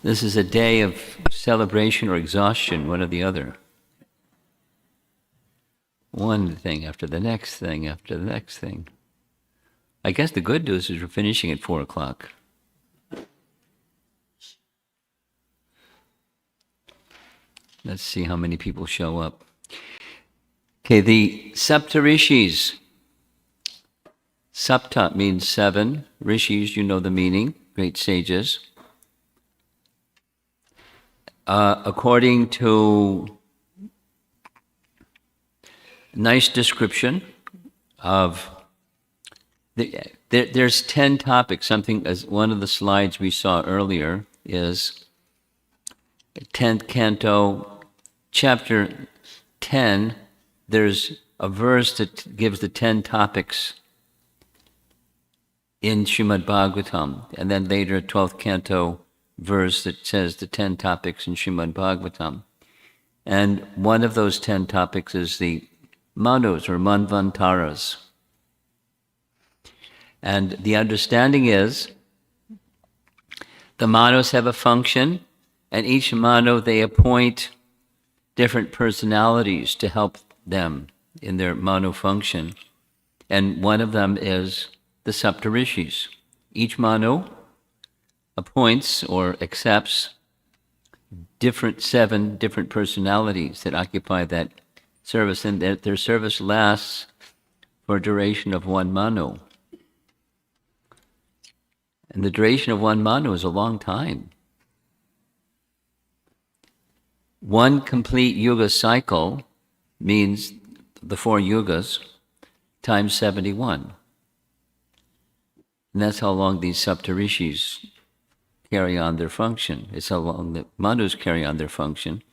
This is a day of celebration or exhaustion, one or the other. One thing after the next thing after the next thing. I guess the good news is we're finishing at 4 o'clock. Let's see how many people show up. Okay, the Sapta-rṣis. Sapta means 7. Rishis, you know the meaning, great sages. According to nice description of there's 10 topics. Something as one of the slides we saw earlier is 10th canto, chapter 10. There's a verse that gives the 10 topics in Srimad Bhagavatam, and then later 12th canto verse that says the 10 topics in Srimad Bhagavatam. And one of those 10 topics is the Manus or Manvantaras. And the understanding is the Manus have a function, and each Manu they appoint different personalities to help them in their Manu function. And one of them is the Sapta-rṣis. Each Manu appoints or accepts 7 different personalities that occupy that service, and their service lasts for a duration of 1 Manu. And the duration of 1 Manu is a long time. 1 complete yuga cycle means the 4 yugas times 71. And that's how long these Sapta-rṣis carry on their function. It's how long the Manus carry on their function,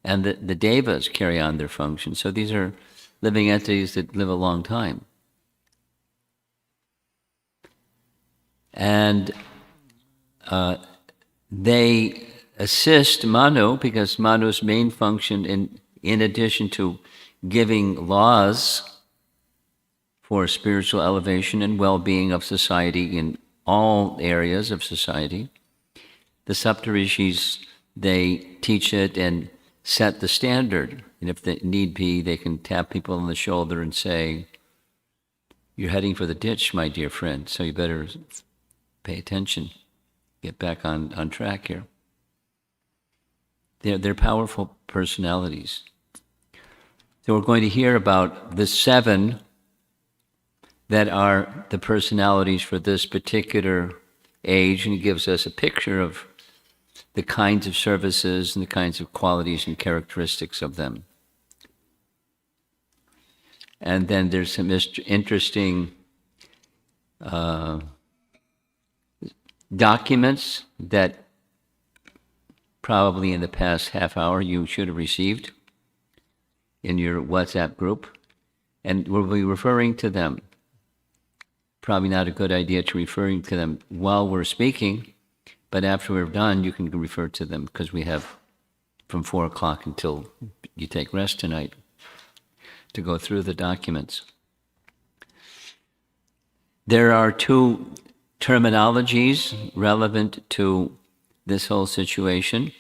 and the Devas carry on their function. So these are living entities that live a long time. And they assist Manu, because Manu's main function, in addition to giving laws for spiritual elevation and well-being of society in all areas of society, the Sapta-rṣis, they teach it and set the standard. And if they need be, they can tap people on the shoulder and say, "You're heading for the ditch, my dear friend, so you better pay attention. Get back on track here." They're powerful personalities. So we're going to hear about the 7 that are the personalities for this particular age, and it gives us a picture of the kinds of services and the kinds of qualities and characteristics of them. And then there's some interesting documents that probably in the past half hour you should have received in your WhatsApp group, and we'll be referring to them. Probably not a good idea to referring to them while we're speaking, but after we're done, you can refer to them, because we have from 4 o'clock until you take rest tonight to go through the documents. There are 2 terminologies relevant to this whole situation.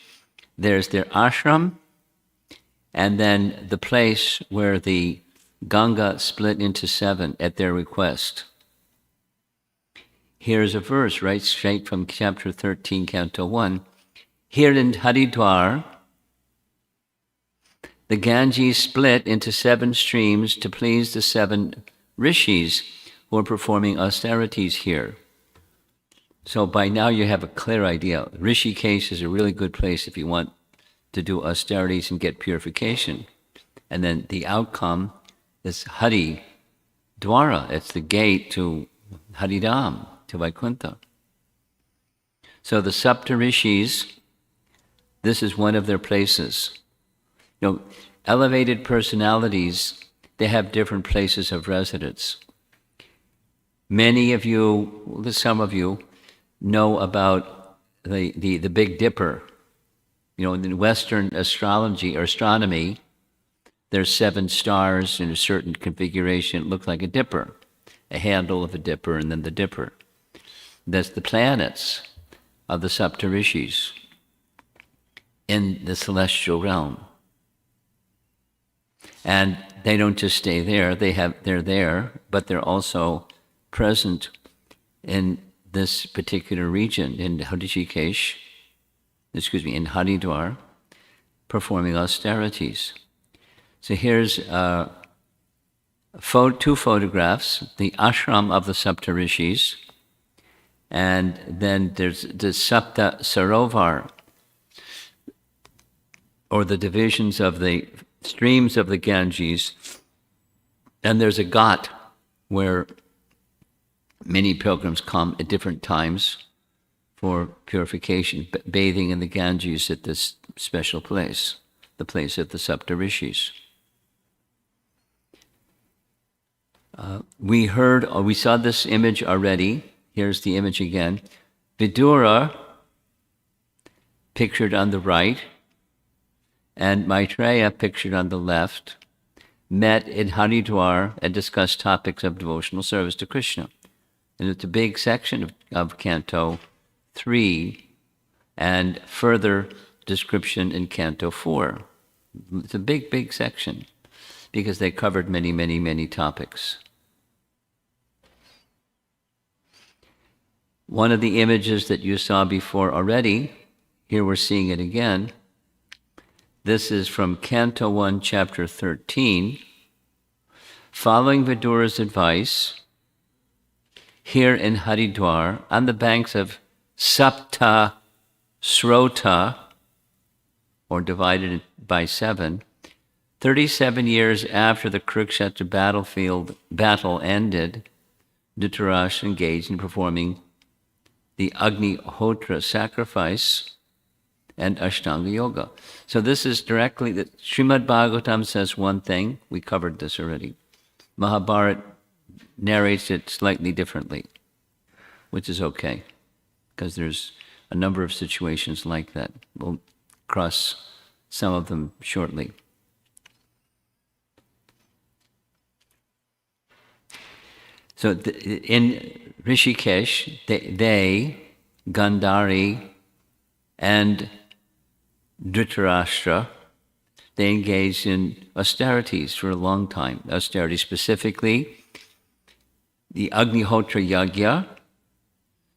There's their ashram, and then the place where the Ganga split into 7 at their request. Here's a verse right straight from chapter 13, canto 1. Here in Haridwar, the Ganges split into 7 streams to please the 7 rishis who are performing austerities here. So by now you have a clear idea. Rishikesh is a really good place if you want to do austerities and get purification. And then the outcome is Hari Dwara. It's the gate to Haridam, to Vaikuntha. So the Sapta-rṣis, this is one of their places. Elevated personalities, they have different places of residence. Many of you, some of you, know about the Big Dipper. In Western astrology or astronomy, there's 7 stars in a certain configuration. It looks like a dipper, a handle of a dipper, and then the dipper. That's the planets of the Sapta-rṣis. in the celestial realm. And they don't just stay there, they're there, but they're also present in this particular region, in Hrishikesh, in Haridwar, performing austerities. So here's two photographs, the ashram of the Sapta-rṣis, and then there's the Sapta-sarovar, or the divisions of the streams of the Ganges, and there's a ghat where many pilgrims come at different times for purification, bathing in the Ganges at this special place, the place of the Sapta-rṣis. We saw this image already. Here's the image again. Vidura, pictured on the right, and Maitreya, pictured on the left, met in Haridwar and discussed topics of devotional service to Krishna. And it's a big section of Canto 3, and further description in Canto 4. It's a big, big section, because they covered many, many, many topics. One of the images that you saw before already, here we're seeing it again. This is from Canto 1, Chapter 13. Following Vidura's advice, here in Haridwar, on the banks of Sapta-rṣis, or divided by 7, 37 years after the Kurukshetra battle ended, Dhritarashtra engaged in performing the Agnihotra sacrifice and Ashtanga Yoga. So this is directly, that Srimad Bhagavatam says one thing, we covered this already. Mahabharata narrates it slightly differently, which is okay, because there's a number of situations like that. We'll cross some of them shortly. So in Hrishikesh, they, Gandhari, and Dhritarashtra, they engaged in austerities for a long time. Austerities specifically, the Agnihotra Yagya.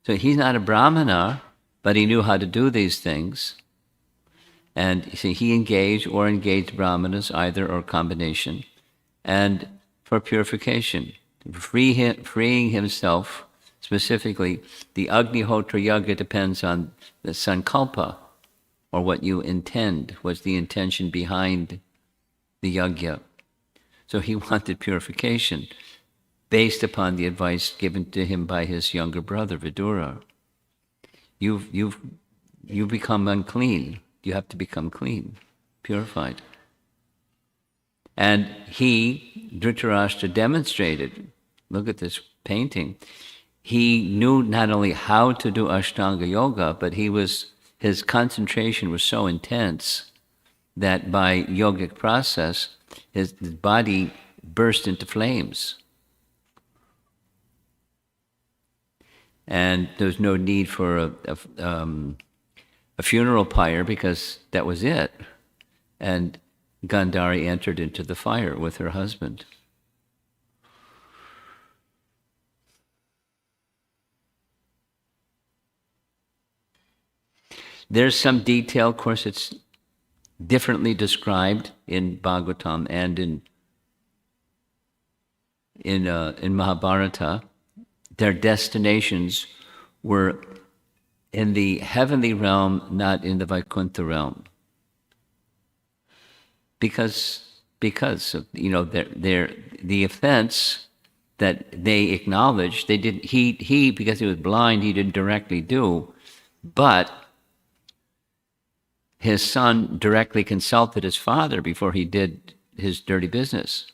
So he's not a Brahmana, but he knew how to do these things. And so he engaged Brahmanas, either or combination, and for purification, freeing himself. Specifically, the Agnihotra Yagya depends on the sankalpa, or what you intend, what's the intention behind the yagya. So he wanted purification based upon the advice given to him by his younger brother, Vidura. You've become unclean. You have to become clean, purified. And Dhritarashtra, demonstrated, look at this painting, he knew not only how to do Ashtanga Yoga, but his concentration was so intense that by yogic process, his body burst into flames. And there's no need for a funeral pyre, because that was it. And Gandhari entered into the fire with her husband. There's some detail, of course, it's differently described in Bhagavatam and in Mahabharata. Their destinations were in the heavenly realm, not in the Vaikuntha realm, because of, the offense that they acknowledged. They did he because he was blind, he didn't directly do, but his son directly consulted his father before he did his dirty business.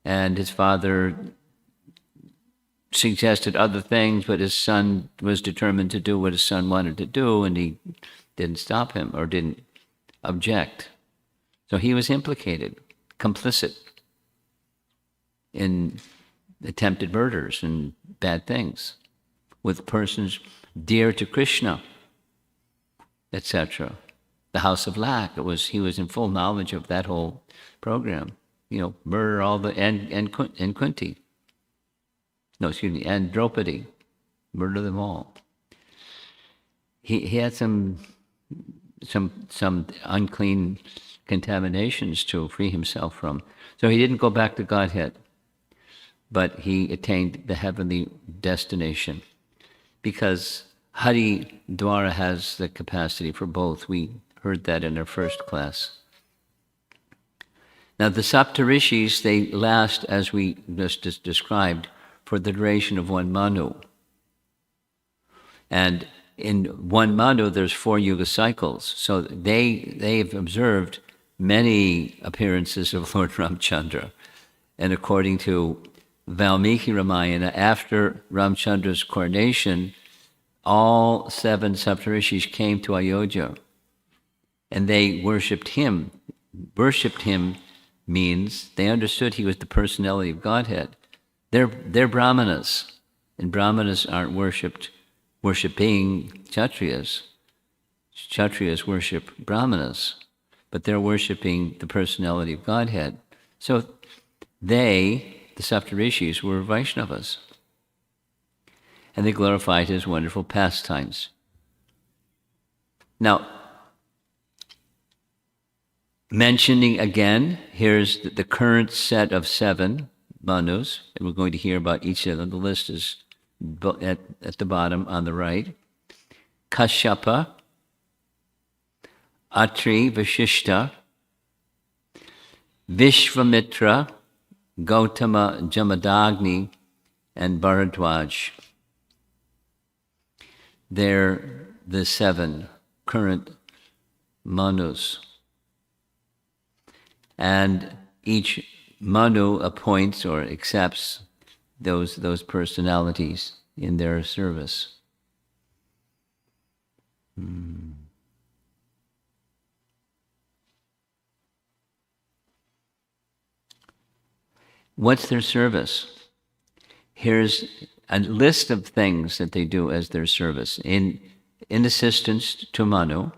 And his father suggested other things, but his son was determined to do what his son wanted to do, and he didn't stop him or didn't object. So he was implicated, complicit in attempted murders and bad things with persons dear to Krishna, etc. the House of Lac. He was in full knowledge of that whole program. Murder all the and Kunti. No, excuse me, and Draupadi, murder them all. He had some unclean contaminations to free himself from. So he didn't go back to Godhead, but he attained the heavenly destination. Because Hari Dwara has the capacity for both. We heard that in our first class. Now the Sapta-rṣis, they last, as we just described, for the duration of one Manu. And in one Manu, there's 4 yuga cycles. So they've observed many appearances of Lord Ramchandra. And according to Valmiki Ramayana, after Ramchandra's coronation, all 7 Sapta-rṣis came to Ayodhya, and they worshipped him. Worshipped him means they understood he was the personality of Godhead. They're Brahmanas, and Brahmanas aren't worshipping Kshatriyas. Kshatriyas worship Brahmanas, but they're worshipping the personality of Godhead. So they, the Sapta-rṣis, were Vaishnavas, and they glorified his wonderful pastimes. Now, mentioning again, here's the current set of 7 Manus, and we're going to hear about each of them. The list is at the bottom on the right. Kashyapa, Atri, Vashishta, Vishvamitra, Gautama, Jamadagni, and Bharadwaj. They're the 7 current Manus. And each Manu appoints or accepts those personalities in their service. What's their service? Here's a list of things that they do as their service. In assistance to Manu,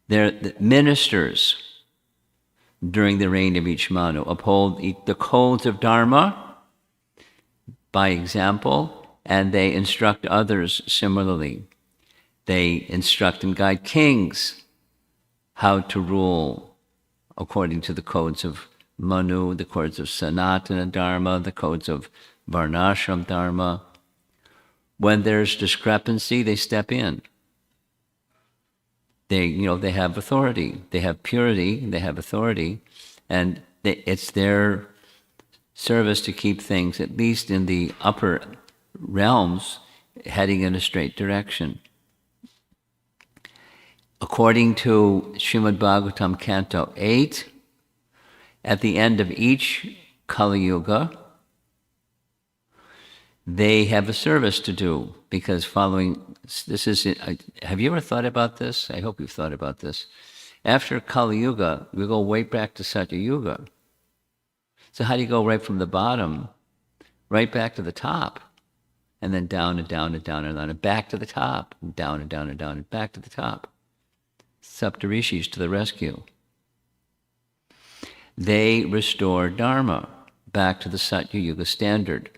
they're the ministers during the reign of each Manu, uphold the codes of Dharma by example, and they instruct others similarly. They instruct and guide kings how to rule according to the codes of Manu, the codes of Sanatana Dharma, the codes of Varnashram Dharma. When there's discrepancy, they step in. They have authority. They have purity. They have authority, and it's their service to keep things, at least in the upper realms, heading in a straight direction. According to Srimad Bhagavatam Canto 8, at the end of each Kali Yuga, they have a service to do, because have you ever thought about this? I hope you've thought about this. After Kali Yuga, we go way back to Satya Yuga. So how do you go right from the bottom, right back to the top, and then down and down and down and down, and back to the top, and down and down and down, and back to the top? Sapta-rṣis to the rescue. They restore Dharma back to the Satya Yuga standard.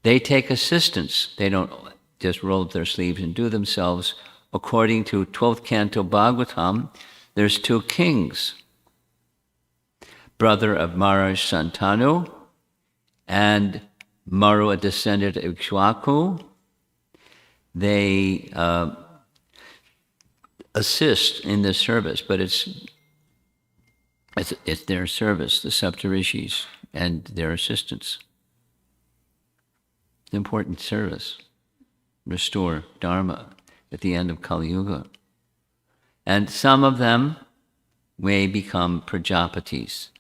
They take assistance. They don't just roll up their sleeves and do themselves. According to 12th Canto Bhagavatam, there's 2 kings, brother of Maharaj Santanu, and Maru, a descendant of Ikshwaku. They assist in this service, but it's their service, the Sapta-rṣis, and their assistance. Important service. Restore Dharma at the end of Kali Yuga. And some of them may become Prajapatis.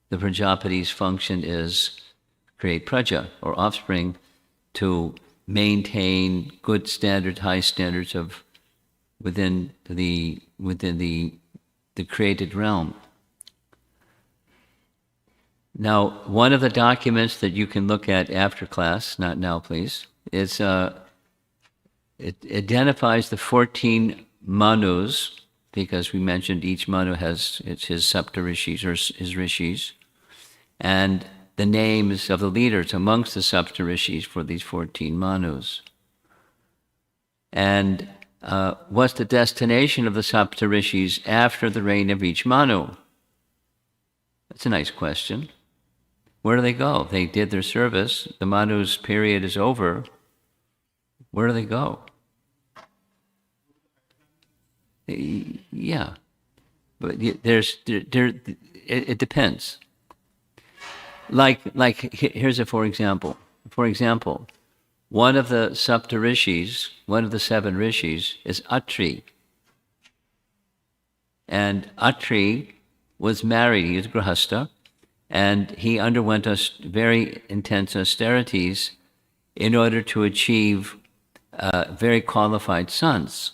The Prajapatis' function is create praja, or offspring, to maintain good standards, high standards of within the created realm. Now, one of the documents that you can look at after class, not now please, is it identifies the 14 Manus, because we mentioned each Manu has his Sapta-rṣis or his rishis, and the names of the leaders amongst the Sapta-rṣis for these 14 Manus. And what's the destination of the Sapta-rṣis after the reign of each Manu? That's a nice question. Where do they go? They did their service. The Manu's period is over. Where do they go? Yeah, but it depends. Here's a for example. For example, one of the Sapta-rṣis, one of the 7 rishis, is Atri. And Atri was married, he was Grahastha, and he underwent very intense austerities in order to achieve very qualified sons.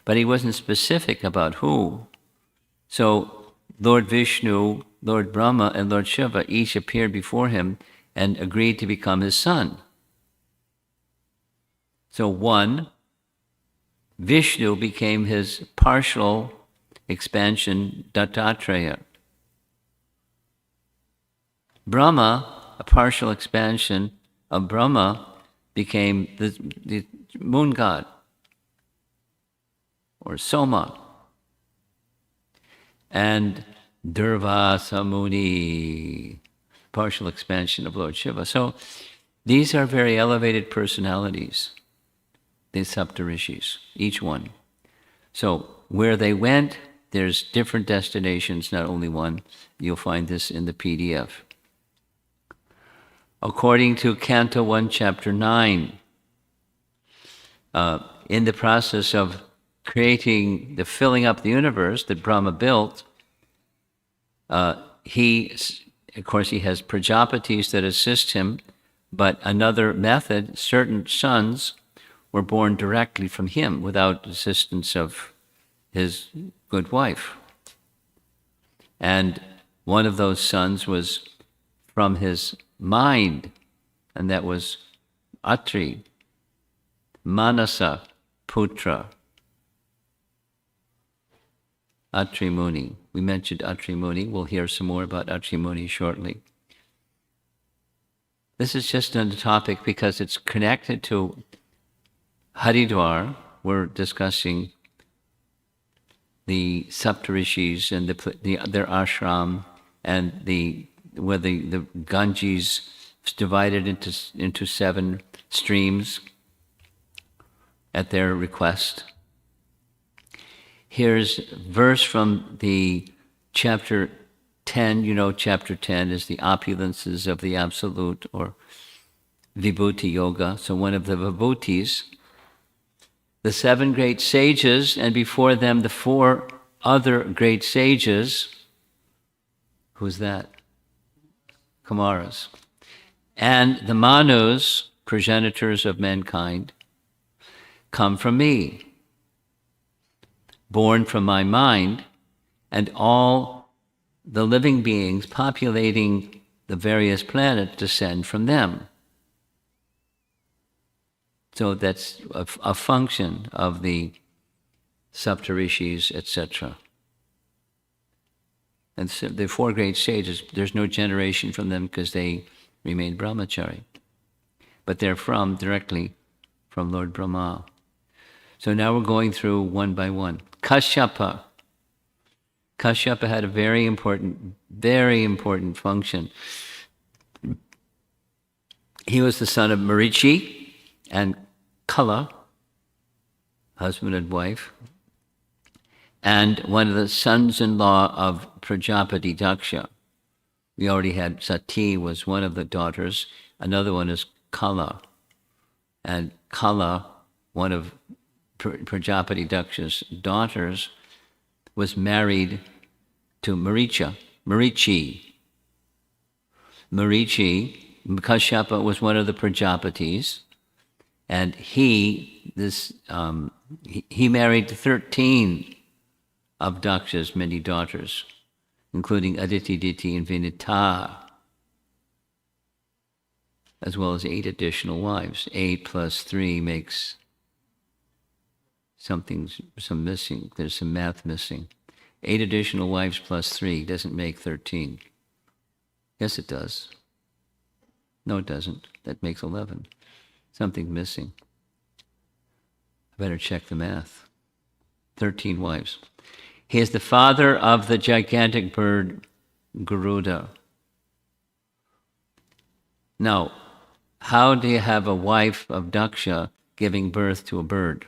But he wasn't specific about who. So Lord Vishnu, Lord Brahma, and Lord Shiva each appeared before him and agreed to become his son. So one, Vishnu became his partial expansion, Dattatreya. Brahma, a partial expansion of Brahma, became the moon god, or Soma. And Durvasa Muni, partial expansion of Lord Shiva. So these are very elevated personalities, the Sapta-rṣis, each one. So where they went, there's different destinations, not only one. You'll find this in the PDF. According to Canto 1, Chapter 9, in the process of creating, filling up the universe that Brahma built, he has Prajapatis that assist him, but another method, certain sons were born directly from him without assistance of his good wife. And one of those sons was from his mind, and that was Atri, Manasa Putra, Atri Muni. We mentioned Atri Muni. We'll hear some more about Atri Muni shortly. This is just on the topic because it's connected to Haridwar. We're discussing the Sapta-rṣis and their ashram, and where the Ganges is divided into 7 streams at their request. Here's a verse from the chapter 10. You know, chapter 10 is the opulences of the Absolute, or Vibhuti Yoga. So one of the Vibhutis, the 7 great sages, and before them the 4 other great sages. Who's that? Kumaras. And the Manus, progenitors of mankind, come from me, born from my mind, and all the living beings populating the various planets descend from them. So that's a function of the Sapta-rṣis, etc. And so the 4 great sages, there's no generation from them because they remain brahmachari. But they're directly from Lord Brahma. So now we're going through one by one. Kashyapa. Kashyapa had a very important function. He was the son of Marichi and Kala, husband and wife, and one of the sons-in-law of Prajapati Daksha. We already had Sati was one of the daughters. Another one is Kala. And Kala, one of Prajapati Daksha's daughters, was married to Marichi. Kashyapa was one of the Prajapatis, and he married 13 of Daksha's many daughters, including Aditi, Diti, and Vinita, as well as 8 additional wives. 8 plus 3 makes some missing. There's some math missing. 8 additional wives plus 3 doesn't make 13. Yes, it does. No, it doesn't. That makes 11. Something missing. I better check the math. 13 wives. He is the father of the gigantic bird Garuda. Now, how do you have a wife of Daksha giving birth to a bird?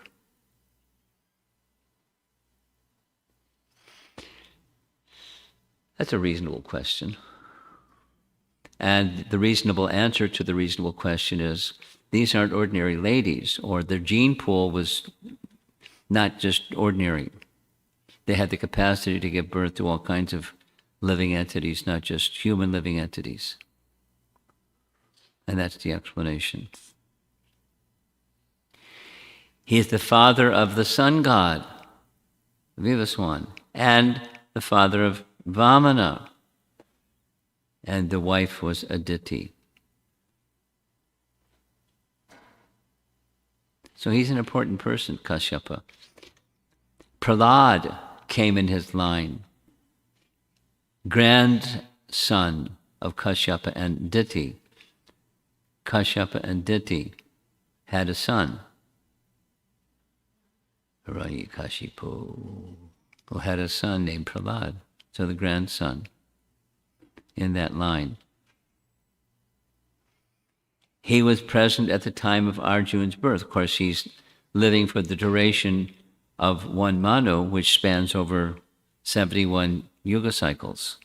That's a reasonable question. And the reasonable answer to the reasonable question is, these aren't ordinary ladies, or their gene pool was not just ordinary. They had the capacity to give birth to all kinds of living entities, not just human living entities. And that's the explanation. He is the father of the sun god, Vivaswan, and the father of Vamana. And the wife was Aditi. So he's an important person, Kashyapa. Prahlad came in his line, grandson of Kashyapa and Diti. Kashyapa and Diti had a son, Hiranyakashipu, who had a son named Prahlad, so the grandson in that line. He was present at the time of Arjuna's birth. Of course, he's living for the duration of one Manu, which spans over 71 yuga cycles.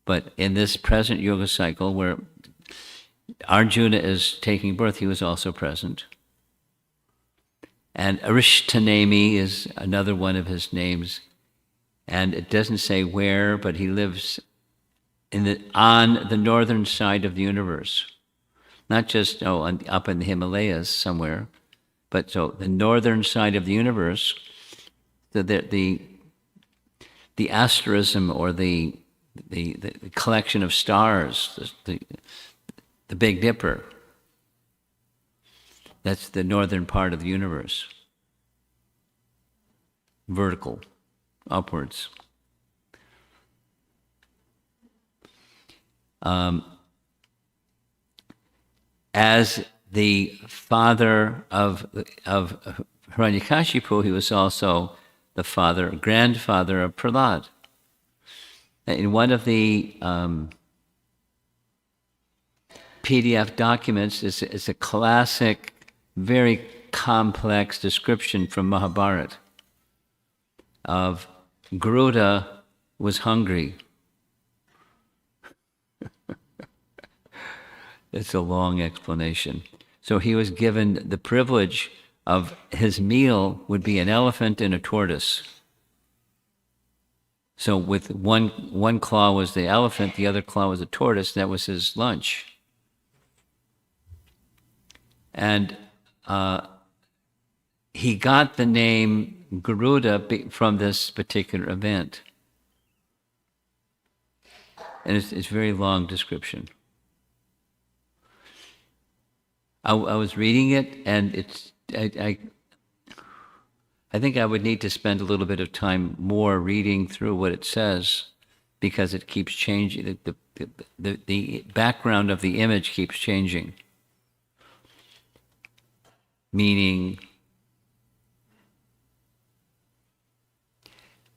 But in this present yuga cycle where Arjuna is taking birth, he was also present. And Arishtanemi is another one of his names. And it doesn't say where, but he lives on the northern side of the universe. Not just up in the Himalayas somewhere, but so the northern side of the universe, the asterism, or the collection of stars, the Big Dipper. That's the northern part of the universe. Vertical, upwards. As the father of Hiranyakashipu, he was also the grandfather of Prahlad. In one of the PDF documents is a classic, very complex description from Mahabharata of Garuda was hungry. It's a long explanation. So he was given the privilege of his meal would be an elephant and a tortoise. So with one claw was the elephant, the other claw was the tortoise. That was his lunch. And he got the name Garuda from this particular event. And it's a very long description. I was reading it, and I think I would need to spend a little bit of time more reading through what it says, because it keeps changing. The background of the image keeps changing. Meaning,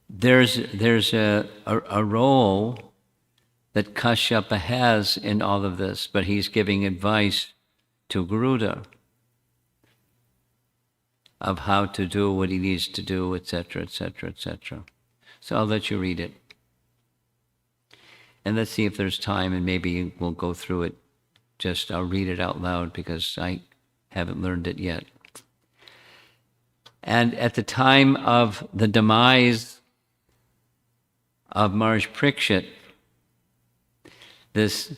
there's a role that Kashyapa has in all of this, but he's giving advice to Garuda of how to do what he needs to do, etc., etc., etc. So I'll let you read it. And let's see if there's time, and maybe we'll go through it. I'll read it out loud because I haven't learned it yet. And at the time of the demise of Maharaj Parikshit, this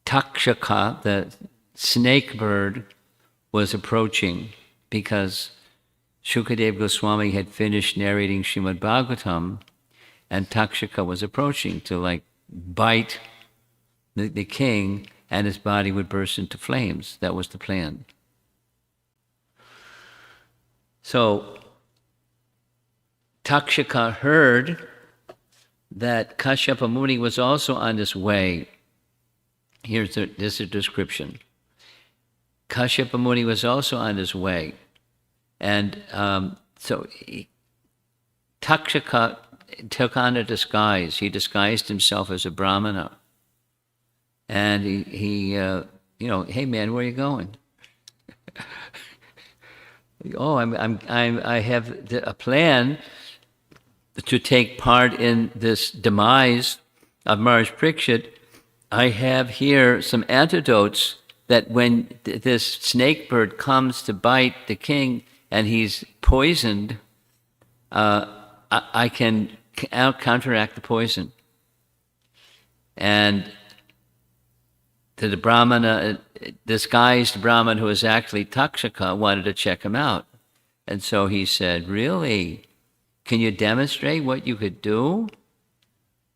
Takshaka, the snake bird, was approaching, because Shukadeva Goswami had finished narrating Srimad Bhagavatam, and Takshaka was approaching to bite the king, and his body would burst into flames. That was the plan. So Takshaka heard that Kashyapa Muni was also on his way. This is a description. Kashyapa Muni was also on his way. And Takshaka took on a disguise. He disguised himself as a Brahmana. And he hey man, where are you going? I have a plan to take part in this demise of Maharaj Parikshit. I have here some antidotes that when this snake bird comes to bite the king and he's poisoned, I can counteract the poison. And to the Brahmana, disguised Brahman who was actually Takshaka, wanted to check him out. And so he said, really? Can you demonstrate what you could do?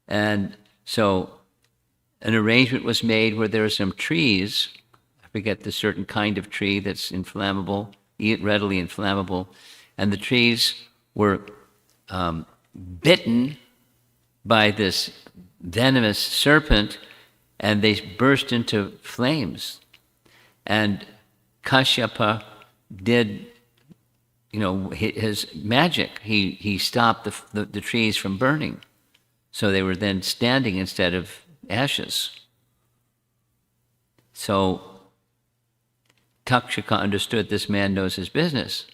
And so an arrangement was made where there were some trees. I forget the certain kind of tree that's inflammable, readily inflammable. And the trees were bitten by this venomous serpent, and they burst into flames. And Kashyapa did, his magic. He stopped the trees from burning. So they were then standing instead of ashes. So Takshaka understood this man knows his business.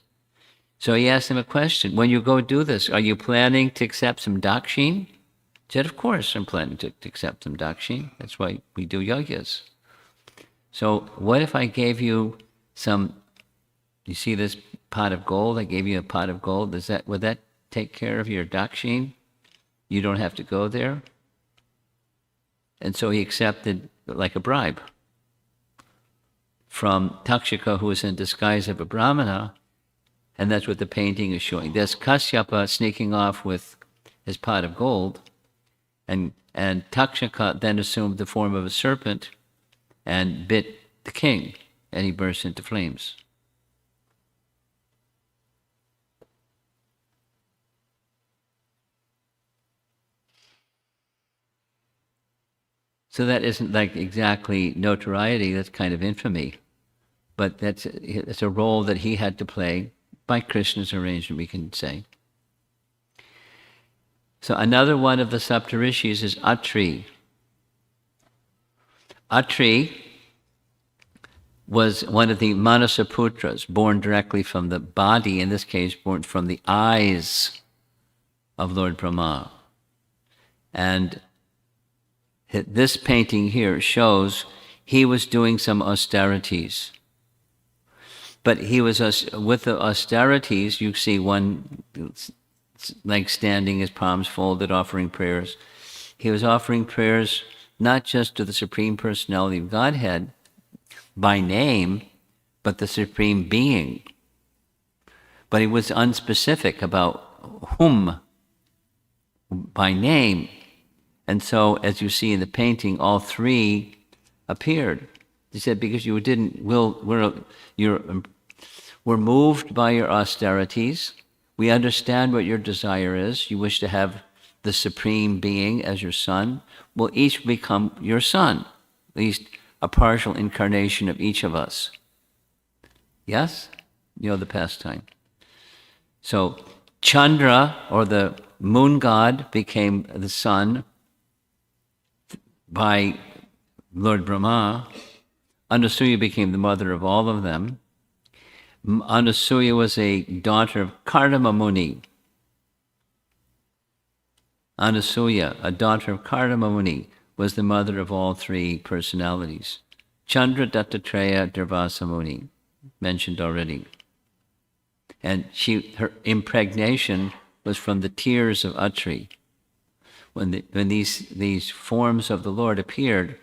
So he asked him a question. When you go do this, are you planning to accept some dakshin? He said, of course I'm planning to accept some dakshin. That's why we do yajnas. So what if I gave you some, you see this pot of gold? I gave you a pot of gold. Would that take care of your dakshin? You don't have to go there? And so he accepted like a bribe from Takshaka, who was in disguise of a Brahmana, and that's what the painting is showing. There's Kashyapa sneaking off with his pot of gold, and Takshaka then assumed the form of a serpent and bit the king, and he burst into flames. So that isn't like exactly notoriety, that's kind of infamy. But it's a role that he had to play by Krishna's arrangement, we can say. So another one of the Sapta-rṣis is Atri. Atri was one of the Manasaputras, born directly from the body, in this case born from the eyes of Lord Brahma. And this painting here shows he was doing some austerities. But he was, with the austerities, you see one like standing, his palms folded, offering prayers. He was offering prayers not just to the Supreme Personality of Godhead by name, but the Supreme Being. But he was unspecific about whom by name. And so, as you see in the painting, all three appeared. He said, because you we're moved by your austerities. We understand what your desire is. You wish to have the Supreme Being as your son. We'll each become your son, at least a partial incarnation of each of us. Yes? You know the pastime. So, Chandra, or the moon god, became the son by Lord Brahma. Anasuya became the mother of all of them. Anasuya was a daughter of Kardama Muni. Anasuya, a daughter of Kardama Muni, was the mother of all three personalities. Chandra, Dattatreya, Durvasa Muni, mentioned already. And her impregnation was from the tears of Atri. When these forms of the Lord appeared,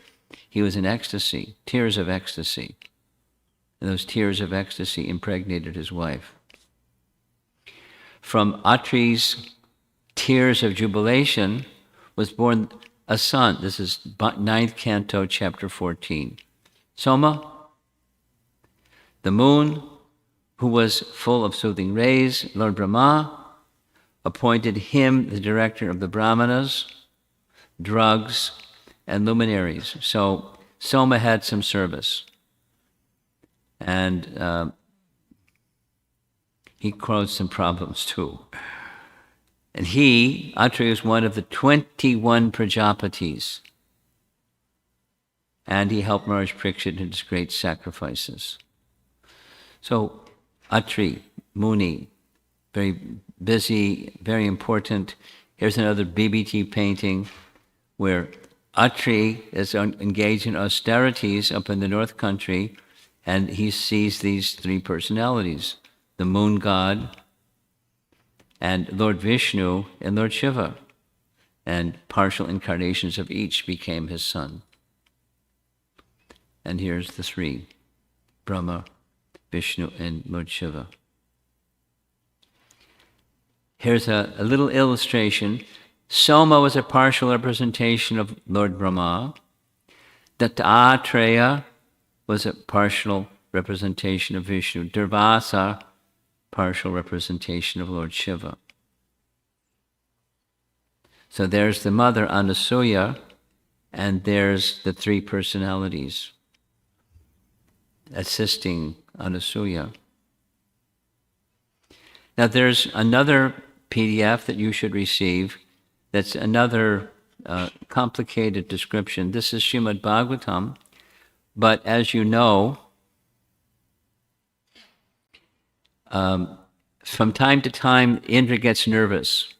he was in ecstasy, tears of ecstasy. And those tears of ecstasy impregnated his wife. From Atri's tears of jubilation was born a son. This is 9th canto, chapter 14. Soma, the moon, who was full of soothing rays, Lord Brahma, appointed him the director of the Brahmanas, drugs, and luminaries. So Soma had some service. And he caused some problems too. And Atri, was one of the 21 Prajapatis. And he helped Maharaj Parikshit in his great sacrifices. So Atri, Muni, very busy, very important. Here's another BBT painting where Atri is engaged in austerities up in the North Country, and he sees these three personalities, the moon god, and Lord Vishnu, and Lord Shiva. And partial incarnations of each became his son. And here's the three, Brahma, Vishnu, and Lord Shiva. Here's a little illustration. Soma was a partial representation of Lord Brahma. Dattatreya was a partial representation of Vishnu. Durvasa, partial representation of Lord Shiva. So there's the mother, Anasuya, and there's the three personalities assisting Anasuya. Now there's another PDF that you should receive that's another complicated description. This is Srimad Bhagavatam, but as you know, from time to time, Indra gets nervous.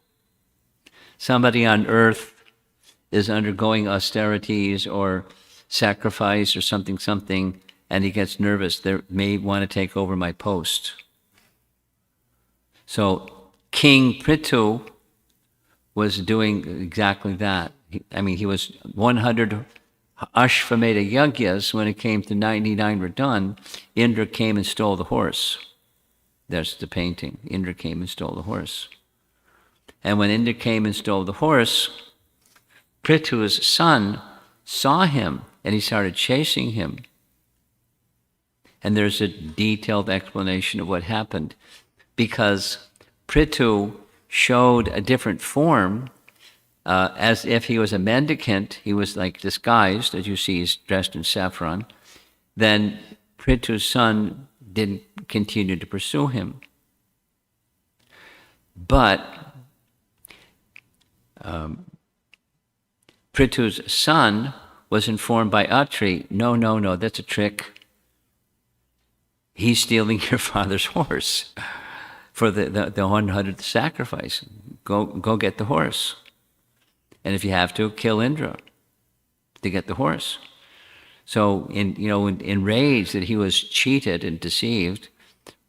Somebody on earth is undergoing austerities or sacrifice or something, and he gets nervous. They may want to take over my post. So King Prithu was doing exactly that. He was 100 Ashvamedha Yagyas. When it came to 99 were done, Indra came and stole the horse. There's the painting. Indra came and stole the horse. And when Indra came and stole the horse, Prithu's son saw him and he started chasing him. And there's a detailed explanation of what happened. Because Prithu showed a different form, as if he was a mendicant. He was like disguised, as you see, he's dressed in saffron. Then Prithu's son didn't continue to pursue him. But Prithu's son was informed by Atri, no, that's a trick. He's stealing your father's horse for the 100th sacrifice. Go get the horse. And if you have to, kill Indra to get the horse. So in rage that he was cheated and deceived,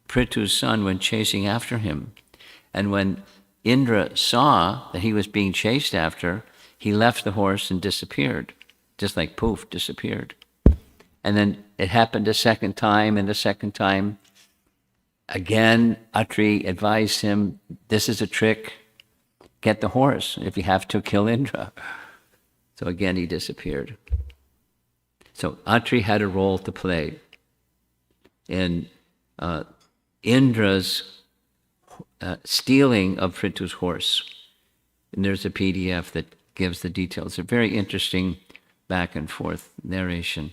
Prithu's son went chasing after him. And when Indra saw that he was being chased after, he left the horse and disappeared. Just like poof, disappeared. And then it happened a second time, and the second time, again, Atri advised him, this is a trick, get the horse. If you have to, kill Indra. So again, he disappeared. So Atri had a role to play in Indra's stealing of Prithu's horse. And there's a PDF that gives the details. A very interesting back and forth narration.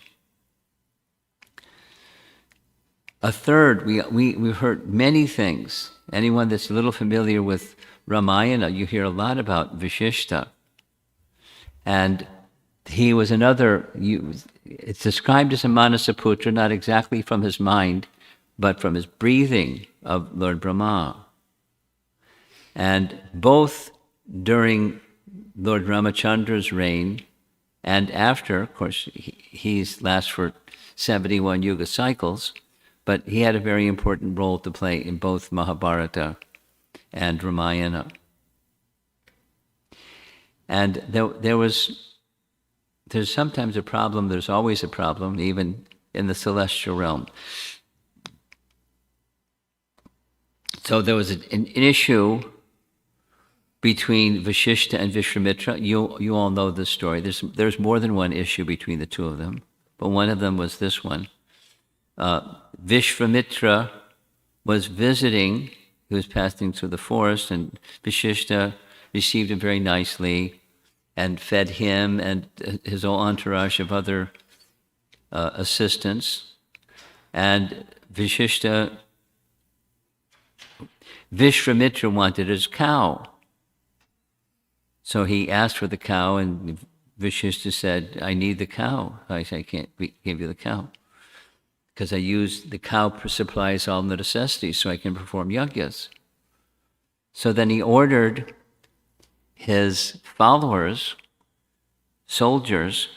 A third, we've heard many things. Anyone that's a little familiar with Ramayana, you hear a lot about Vashishta. And he was another, it's described as a Manasaputra, not exactly from his mind, but from his breathing of Lord Brahma. And both during Lord Ramachandra's reign and after, of course, he lasts for 71 yuga cycles, but he had a very important role to play in both Mahabharata and Ramayana. And there's sometimes a problem, there's always a problem, even in the celestial realm. So there was an issue between Vashishta and Vishwamitra. You all know this story. There's more than one issue between the two of them, but one of them was this one. Vishwamitra was visiting, he was passing through the forest, and Vashishta received him very nicely and fed him and his whole entourage of other assistants. And Vishramitra wanted his cow. So he asked for the cow, and Vashishta said, I need the cow. I said, I can't give you the cow, because I use the cow supplies all the necessities so I can perform yajnas. So then he ordered his followers, soldiers,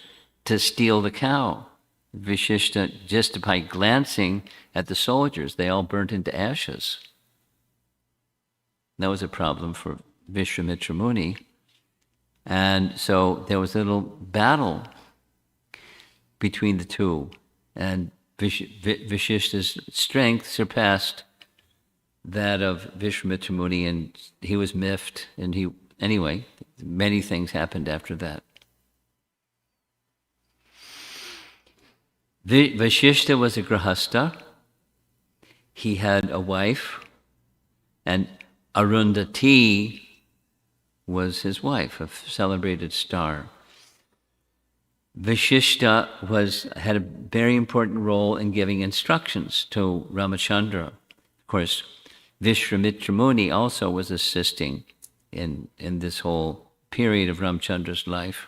to steal the cow. Vashishta, just by glancing at the soldiers, they all burnt into ashes. That was a problem for Vishwamitra Muni. And so there was a little battle between the two, and Vashishta's strength surpassed that of Vishwamitra Muni, and he was miffed, and anyway, many things happened after that. Vashishta was a grahastha. He had a wife, and Arundhati was his wife, a celebrated star. Vashishta had a very important role in giving instructions to Ramachandra. Of course, Vishwamitra Muni also was assisting in this whole period of Ramachandra's life.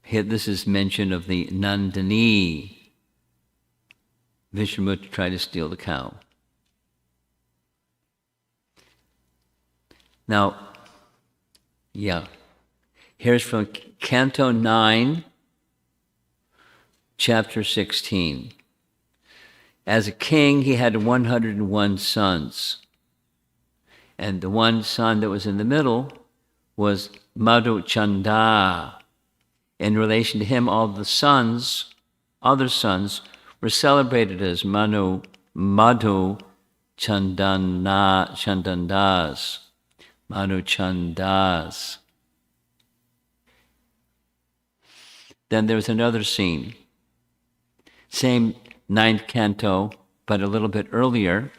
Here, this is mention of the Nandini. Vishwamitra tried to steal the cow. Now, here's from Canto 9, Chapter 16. As a king, he had 101 sons. And the one son that was in the middle was Madhu Chanda. In relation to him, all the other sons, were celebrated as Madhu Chandandas. Madhu Chandas. Then there was another scene. Same 9th canto, but a little bit earlier.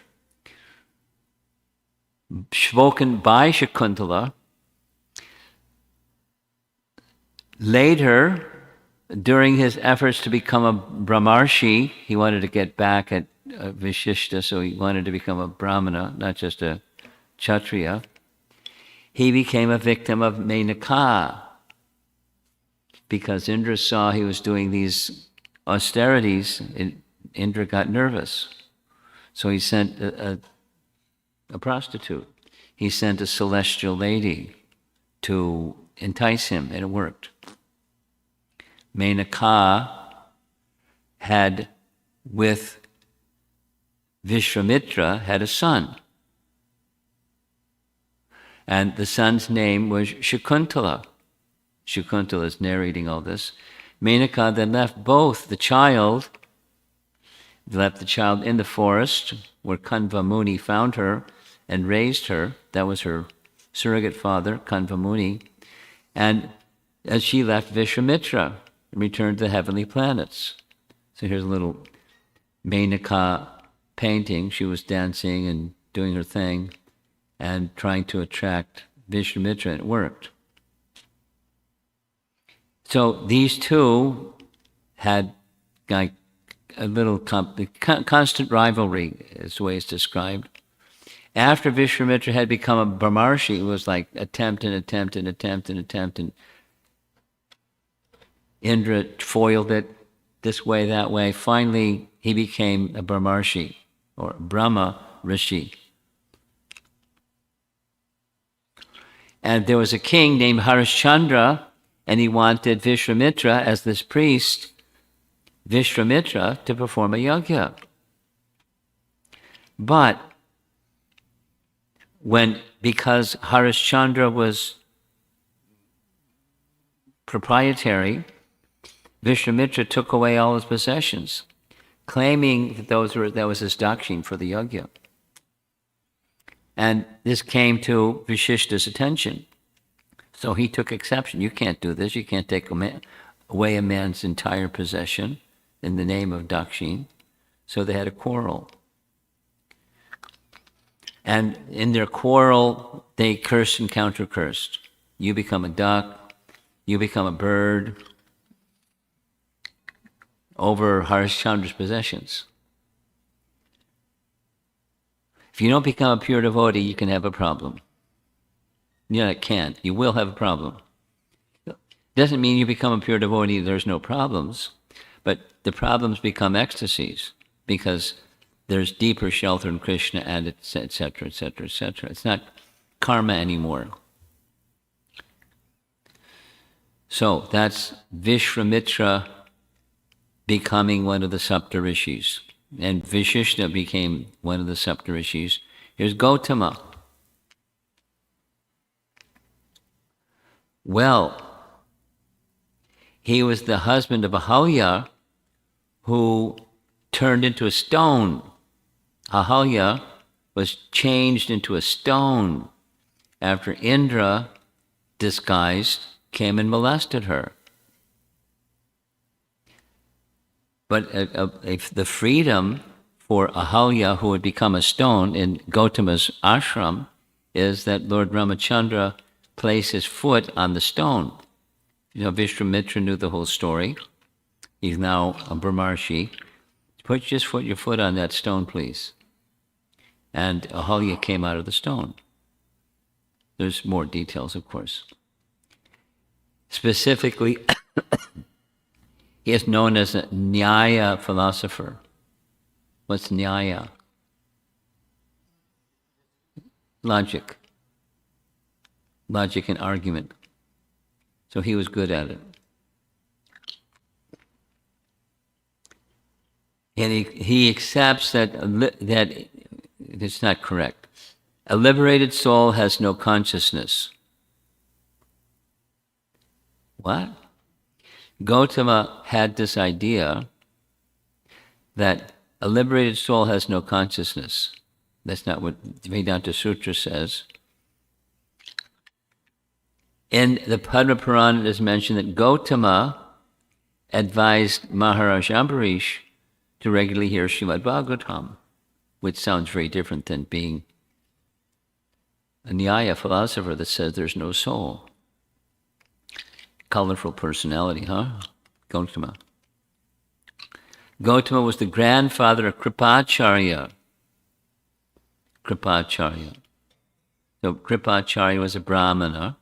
Spoken by Shakuntala. Later, during his efforts to become a Brahmarshi, he wanted to get back at Vashishta, so he wanted to become a Brahmana, not just a Kshatriya. He became a victim of Menaka, because Indra saw he was doing these austerities, and Indra got nervous. So he sent a prostitute. He sent a celestial lady to entice him, and it worked. Menaka had, with Vishwamitra, had a son. And the son's name was Shakuntala. Shakuntala is narrating all this. Menaka then left the child in the forest where Kanva Muni found her and raised her. That was her surrogate father, Kanva Muni. And as she left Vishwamitra and returned to the heavenly planets. So here's a little Menaka painting. She was dancing and doing her thing and trying to attract Vishwamitra, and it worked. So these two had like a little constant rivalry, is the way it's described. After Vishwamitra had become a Brahmarshi, it was like attempt. And Indra foiled it this way, that way. Finally, he became a Brahmarshi, or Brahma Rishi. And there was a king named Harishchandra, and he wanted Vishwamitra, as this priest, Vishwamitra, to perform a yajna. But because Harishchandra was proprietary, Vishwamitra took away all his possessions, claiming that that was his dakshin for the yajna. And this came to Vashishta's attention. So he took exception. You can't do this. You can't take away a man's entire possession in the name of dakshin. So they had a quarrel. And in their quarrel, they cursed and counter-cursed. You become a duck, you become a bird, over Harishchandra's possessions. If you don't become a pure devotee, you can have a problem. Yeah, it can't. You will have a problem. Doesn't mean you become a pure devotee, there's no problems, but the problems become ecstasies because there's deeper shelter in Krishna and et cetera, et cetera, et cetera. It's not karma anymore. So that's Vishwamitra becoming one of the Sapta-rṣis. And Vishishna became one of the Sapta-rṣis. Here's Gautama. Well, he was the husband of Ahalya who turned into a stone. Ahalya was changed into a stone after Indra, disguised, came and molested her. But the freedom for Ahalya, who had become a stone in Gautama's ashram, is that Lord Ramachandra placed his foot on the stone. You know, Vishwamitra knew the whole story. He's now a Brahmarshi. Put your foot on that stone, please. And Ahalya came out of the stone. There's more details, of course. Specifically, he is known as a Nyaya philosopher. What's Nyaya? Logic. Logic and argument. So he was good at it. And he accepts that it's not correct. A liberated soul has no consciousness. What? Gautama had this idea that a liberated soul has no consciousness. That's not what Vedanta Sutra says. In the Padma Purana, it is mentioned that Gautama advised Maharaj Ambarish to regularly hear Srimad Bhagavatam, which sounds very different than being a Nyaya philosopher that says there's no soul. Colorful personality, huh? Gautama. Gautama was the grandfather of Kripacharya. Kripacharya. So Kripacharya was a Brahmana,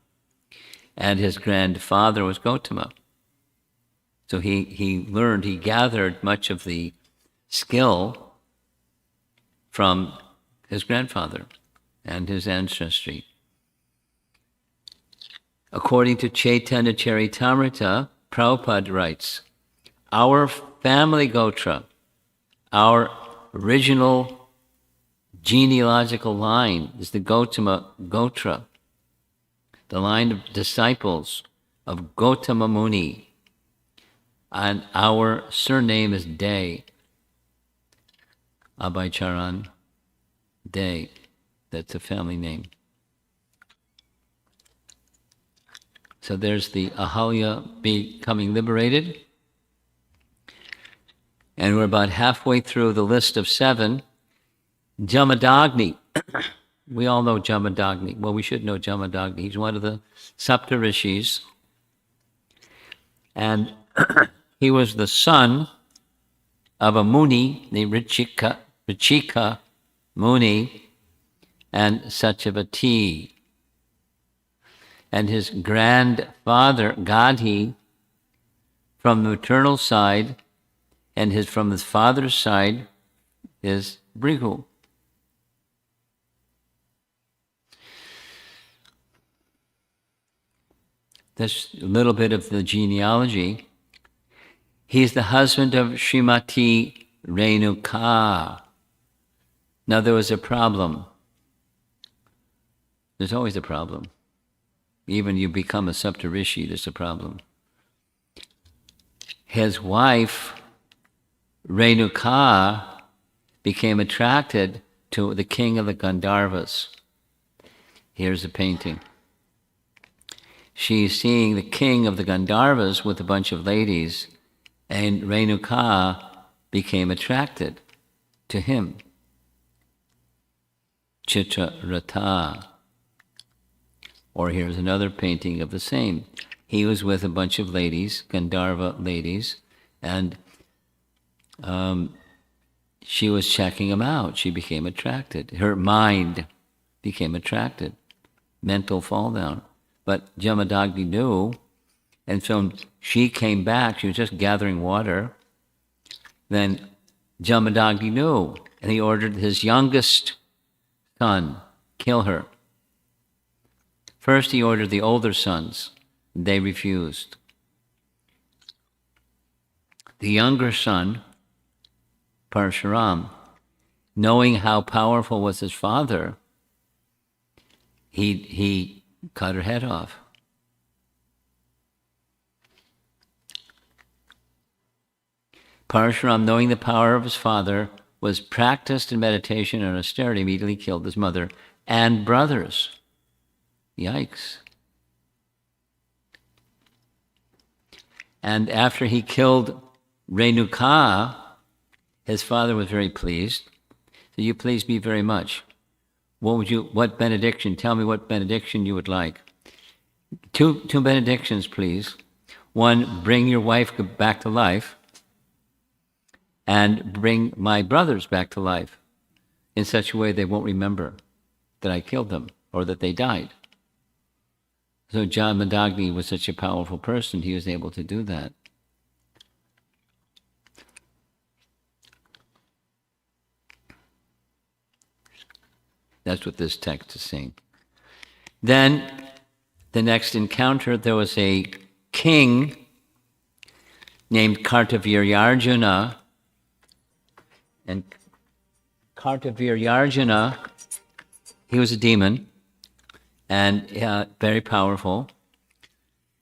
and his grandfather was Gautama. So he gathered much of the skill from his grandfather and his ancestry. According to Chaitanya Charitamrita, Prabhupada writes, our family Gotra, our original genealogical line is the Gautama Gotra, the line of disciples of Gautama Muni, and our surname is De, Abhaycharan De. That's a family name. So there's the Ahalya becoming liberated. And we're about halfway through the list of 7. Jamadagni. We all know Jamadagni. Well, we should know Jamadagni. He's one of the Sapta-rṣis. And he was the son of a Muni named Richika Muni and Satyavati. And his grandfather, Gadhi, from the maternal side, and from his father's side, is Bhrigu. That's a little bit of the genealogy. He's the husband of Srimati Renuka. Now there was a problem. There's always a problem. Even you become a Sapta-rṣi, there's a problem. His wife, Renuka, became attracted to the king of the Gandharvas. Here's a painting. She's seeing the king of the Gandharvas with a bunch of ladies, and Renuka became attracted to him. Chitraratha. Or here's another painting of the same. He was with a bunch of ladies, Gandharva ladies, and she was checking him out. She became attracted. Her mind became attracted. Mental fall down. But Jamadagni knew, and so she came back. She was just gathering water. Then Jamadagni knew, and he ordered his youngest son, kill her. First, he ordered the older sons. They refused. The younger son, Parshuram, knowing how powerful was his father, he cut her head off. Parshuram, knowing the power of his father, was practiced in meditation and austerity, immediately killed his mother and brothers. Yikes. And after he killed Renuka, his father was very pleased. So you please me very much. What benediction? Tell me what benediction you would like. Two benedictions, please. One, bring your wife back to life, and bring my brothers back to life in such a way they won't remember that I killed them or that they died. So Jamadagni was such a powerful person, he was able to do that. That's what this text is saying. Then, the next encounter, there was a king named Kartaviryarjuna. And Kartaviryarjuna, he was a demon, and very powerful.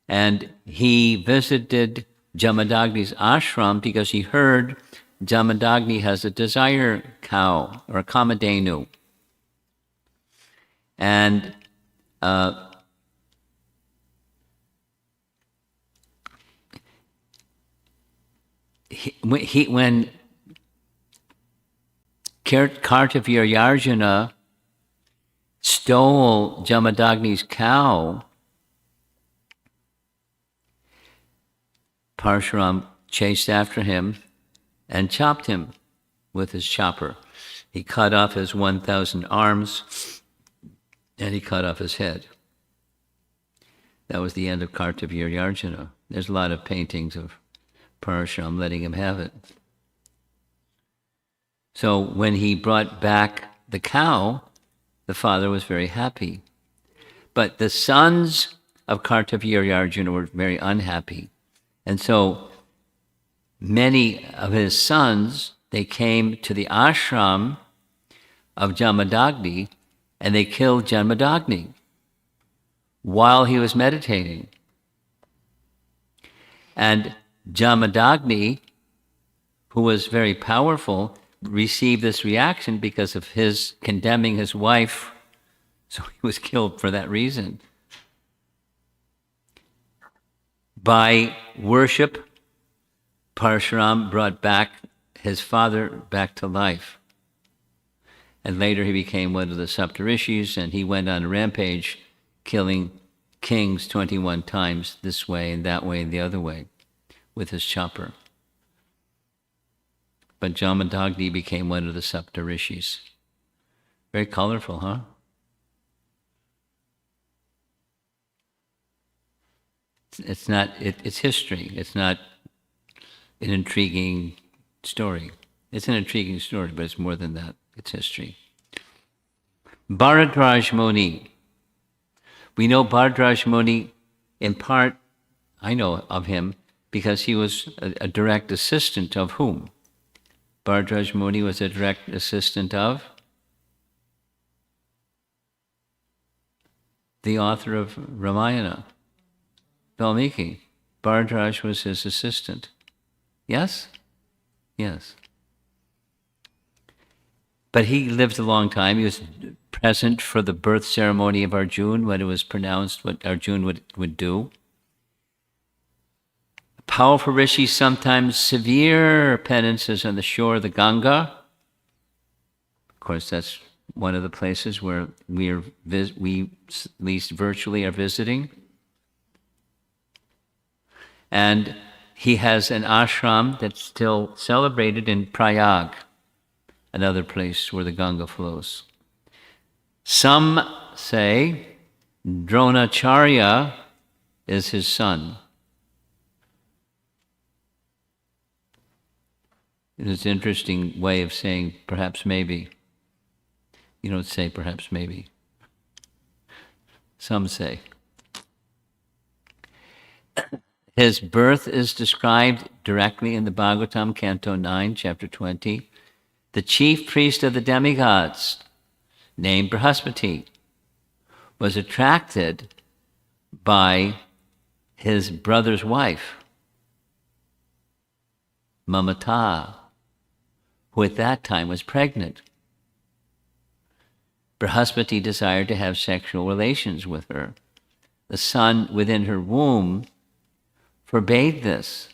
And he visited Jamadagni's ashram because he heard Jamadagni has a desire cow, or a kamadhenu. And when Kartaviryarjuna stole Jamadagni's cow, Parshuram chased after him and chopped him with his chopper. He cut off his 1,000 arms and he cut off his head. That was the end of Kartaviryarjuna. There's a lot of paintings of Parshuram letting him have it. So when he brought back the cow, the father was very happy. But the sons of Kartaviryarjuna were very unhappy. And so many of his sons, they came to the ashram of Jamadagni and they killed Jamadagni while he was meditating. And Jamadagni, who was very powerful, received this reaction because of his condemning his wife, so he was killed for that reason. By worship, Parshuram brought back his father back to life. And later he became one of the Sapta-rṣis, and he went on a rampage, killing kings 21 times this way and that way and the other way with his chopper. But Jamadagni became one of the Sapta-rṣis. Very colorful, huh? It's history. It's not an intriguing story. It's an intriguing story, but it's more than that. It's history. Bharadraj Muni. We know Bharadraj Muni, in part, I know of him, because he was a direct assistant of whom? Bharadraj Muni was a direct assistant of the author of Ramayana, Valmiki. Bharadraj was his assistant. Yes? Yes. But he lived a long time. He was present for the birth ceremony of Arjuna when it was pronounced what Arjuna would do. Powerful rishis, sometimes severe penances on the shore of the Ganga. Of course, that's one of the places where we at least virtually are visiting. And he has an ashram that's still celebrated in Prayag, another place where the Ganga flows. Some say Dronacharya is his son. It's an interesting way of saying perhaps maybe. You don't say perhaps maybe. Some say. His birth is described directly in the Bhagavatam, Canto 9, Chapter 20. The chief priest of the demigods, named Brihaspati, was attracted by his brother's wife, Mamata, who at that time was pregnant. Brihaspati desired to have sexual relations with her. The son within her womb forbade this,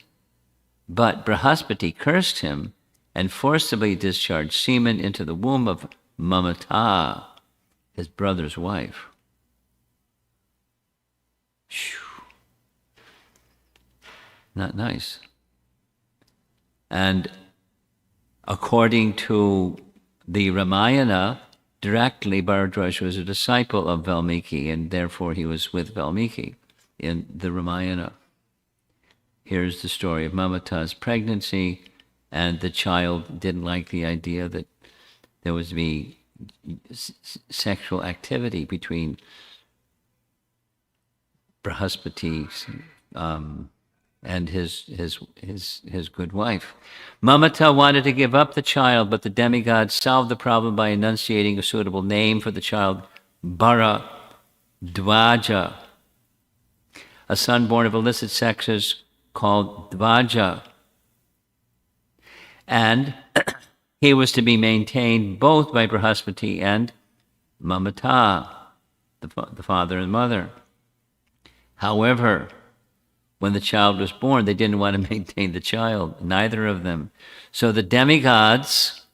but Brihaspati cursed him and forcibly discharged semen into the womb of Mamata, his brother's wife. Not nice. And according to the Ramayana, directly Bharadwaj was a disciple of Valmiki, and therefore he was with Valmiki in the Ramayana. Here's the story of Mamata's pregnancy, and the child didn't like the idea that there was to be sexual activity between Brihaspati and his good wife. Mamata wanted to give up the child, but the demigod solved the problem by enunciating a suitable name for the child, Bharadwaja, a son born of illicit sexes called Dvaja. And he was to be maintained both by Brihaspati and Mamata, the father and mother. However, when the child was born, they didn't want to maintain the child, neither of them. So the demigods,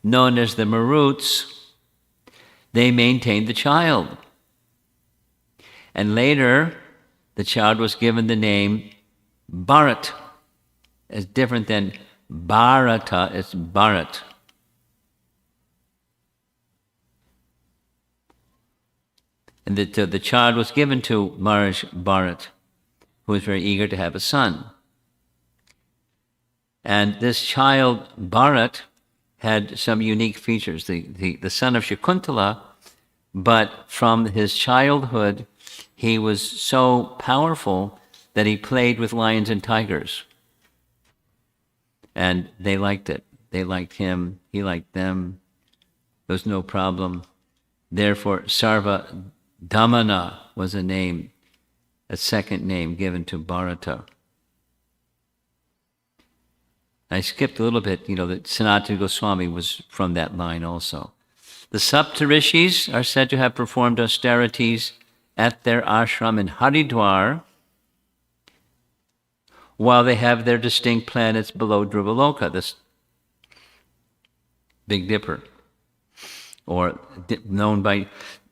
known as the Maruts, they maintained the child. And later, the child was given the name Bharat. It's different than Bharata, it's Bharat. And the child was given to Maharaj Bharat, who was very eager to have a son. And this child, Bharat, had some unique features. The son of Shakuntala, but from his childhood, he was so powerful that he played with lions and tigers. And they liked it. They liked him. He liked them. There was no problem. Therefore, Sarva Dhamana was a name, a second name given to Bharata. I skipped a little bit, that Sanatana Goswami was from that line also. The Sapta-rṣis are said to have performed austerities at their ashram in Haridwar, while they have their distinct planets below Dhruvaloka, this Big Dipper, or known by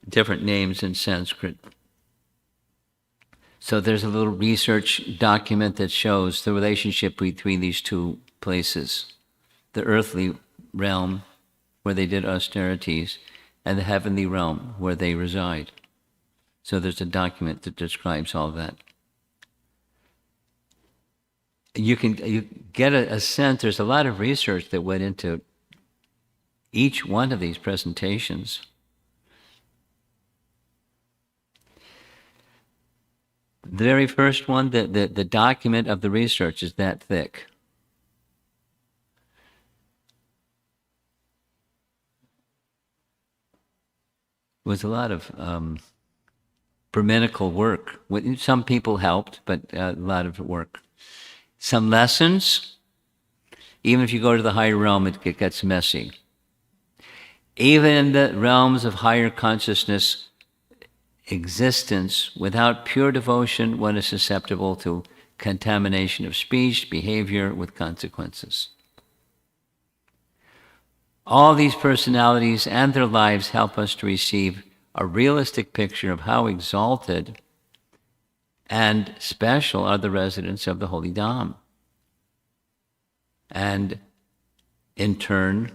different names in Sanskrit. So there's a little research document that shows the relationship between these two places, the earthly realm where they did austerities and the heavenly realm where they reside. So there's a document that describes all that. You get a sense, there's a lot of research that went into each one of these presentations. The very first one, the document of the research is that thick. It was a lot of Brahminical work. Some people helped, but a lot of work. Some lessons, even if you go to the higher realm, it gets messy. Even in the realms of higher consciousness existence, without pure devotion, one is susceptible to contamination of speech, behavior, with consequences. All these personalities and their lives help us to receive a realistic picture of how exalted and special are the residents of the Holy Dham. And in turn,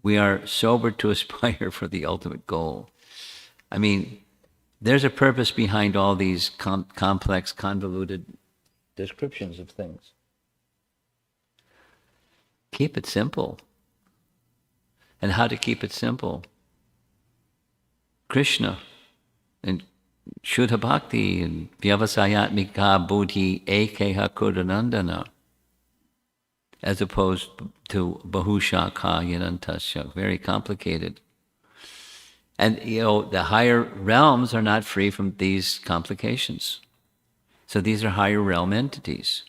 we are sobered to aspire for the ultimate goal. I mean, there's a purpose behind all these complex, convoluted descriptions of things. Keep it simple. And how to keep it simple? Krishna and Shuddha Bhakti and Vyavasayatmika Buddhi Ekeha Kudanandana, as opposed to Bahushakha Yanantasya, very complicated. And the higher realms are not free from these complications. So these are higher realm entities.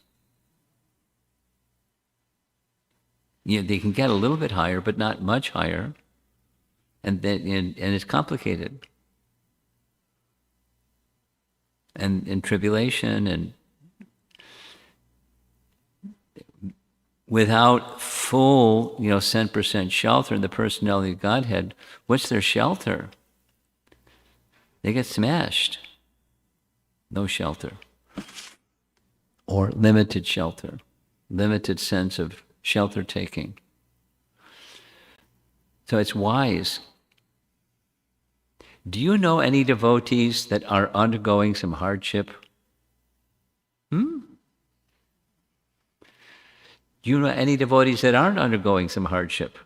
They can get a little bit higher, but not much higher. And it's complicated. And in tribulation and without full, 100% shelter in the personality of Godhead, what's their shelter? They get smashed. No shelter. Or limited shelter. Limited sense of shelter taking. So it's wise. Do you know any devotees that are undergoing some hardship? Do you know any devotees that aren't undergoing some hardship?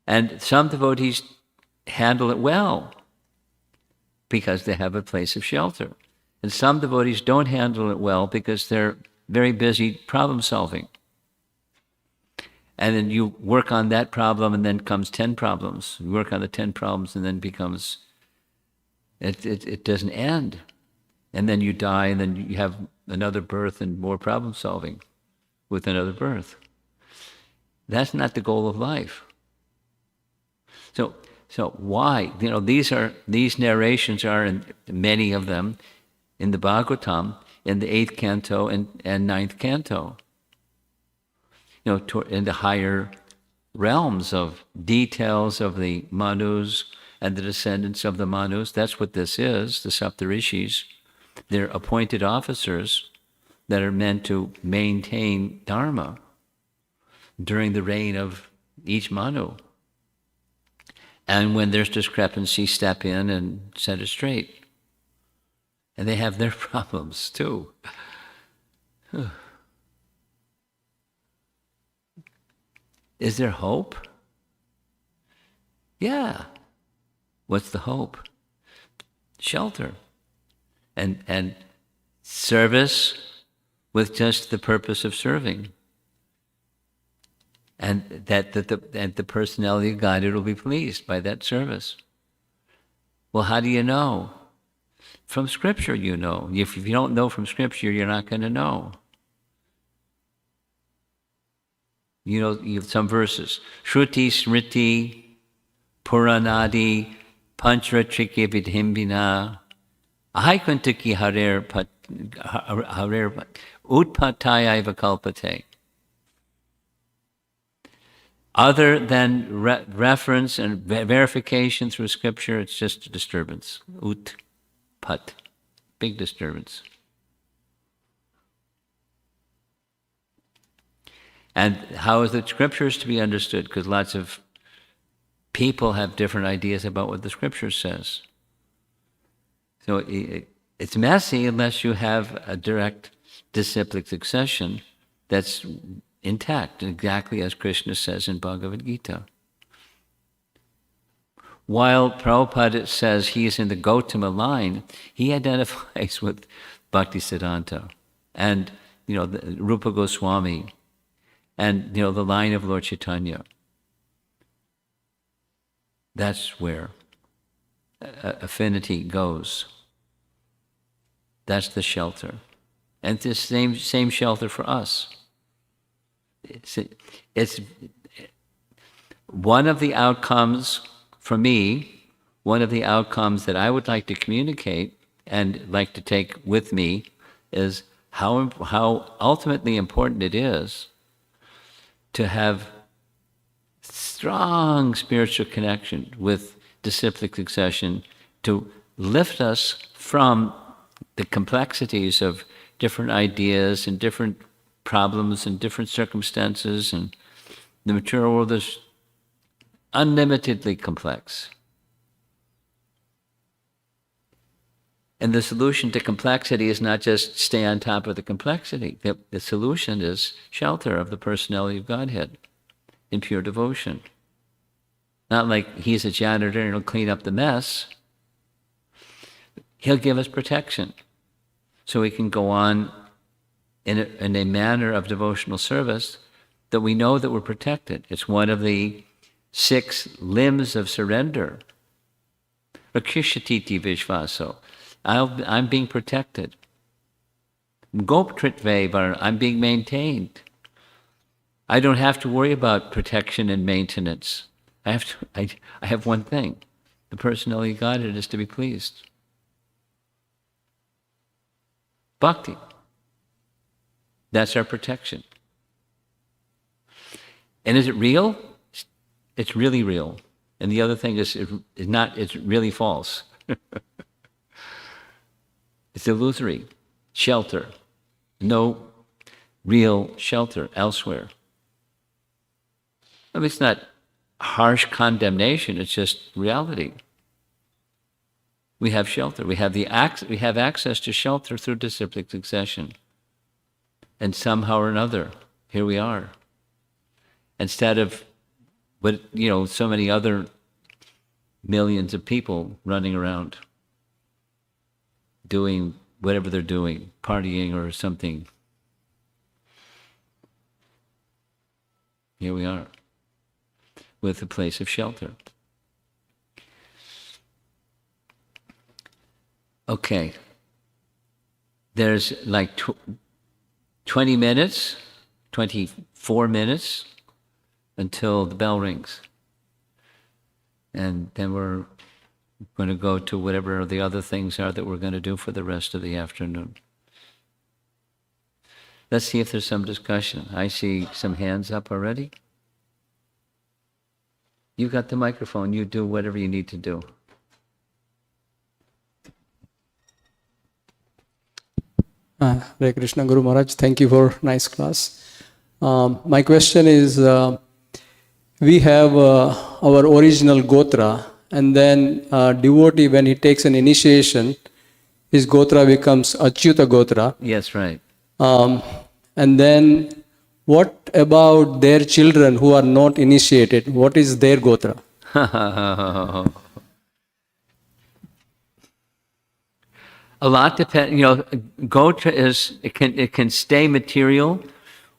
And some devotees handle it well because they have a place of shelter. And some devotees don't handle it well because they're very busy problem solving. And then you work on that problem and then comes 10 problems. You work on the 10 problems and then becomes, it doesn't end. And then you die and then you have another birth and more problem solving with another birth. That's not the goal of life. So why? These narrations are, in many of them, in the Bhagavatam, in the 8th canto and 9th canto. In the higher realms of details of the Manus and the descendants of the Manus. That's what this is, the Sapta-rṣis. They're appointed officers that are meant to maintain Dharma during the reign of each Manu. And when there's discrepancy, step in and set it straight. And they have their problems too. Is there hope? Yeah. What's the hope? Shelter. And service with just the purpose of serving. And that the personality of God will be pleased by that service. Well, how do you know? From Scripture you know. If you don't know from Scripture, you're not going to know. You have some verses. Shruti, Smriti, Puranadi, Panchratrikya Vidhimbina, Ahaikwantaki Harer Utpataya Vikalpate. Other than reference and verification through Scripture, it's just a disturbance. Pat, big disturbance. And how is the Scriptures to be understood? Because lots of people have different ideas about what the Scripture says. So it's messy unless you have a direct disciplic succession that's intact, exactly as Krishna says in Bhagavad Gita. While Prabhupada says he is in the Gautama line, he identifies with Bhaktisiddhanta and the Rupa Goswami and the line of Lord Chaitanya. That's where affinity goes. That's the shelter. And it's the same shelter for us. It's one of the outcomes, for me, one of the outcomes that I would like to communicate and like to take with me is how ultimately important it is to have strong spiritual connection with disciplic succession to lift us from the complexities of different ideas and different problems and different circumstances. And the material world is unlimitedly complex. And the solution to complexity is not just stay on top of the complexity. The solution is shelter of the personality of Godhead in pure devotion. Not like he's a janitor and he'll clean up the mess. He'll give us protection so we can go on in a manner of devotional service that we know that we're protected. It's one of the 6 limbs of surrender. Rakishatiti Vishvaso. I'm being protected. Goptritvevar, I'm being maintained. I don't have to worry about protection and maintenance. I have one thing. The personality of Godhead is to be pleased. Bhakti. That's our protection. And is it real? It's really real. And the other thing is it's really false. It's illusory. Shelter. No real shelter elsewhere. I mean, it's not harsh condemnation, it's just reality. We have shelter. We have access to shelter through disciplic succession. And somehow or another, here we are. Instead of so many other millions of people running around doing whatever they're doing, partying or something. Here we are with a place of shelter. Okay. There's like 20 minutes, 24 minutes until the bell rings. And then we're going to go to whatever the other things are that we're going to do for the rest of the afternoon. Let's see if there's some discussion. I see some hands up already. You got the microphone. You do whatever you need to do. Hare Krishna, Guru Maharaj. Thank you for nice class. My question is, we have our original Gotra, and then devotee, when he takes an initiation, his Gotra becomes Achyuta Gotra. Yes, right. And then what about their children who are not initiated? What is their Gotra? A lot depends. Gotra it can stay material,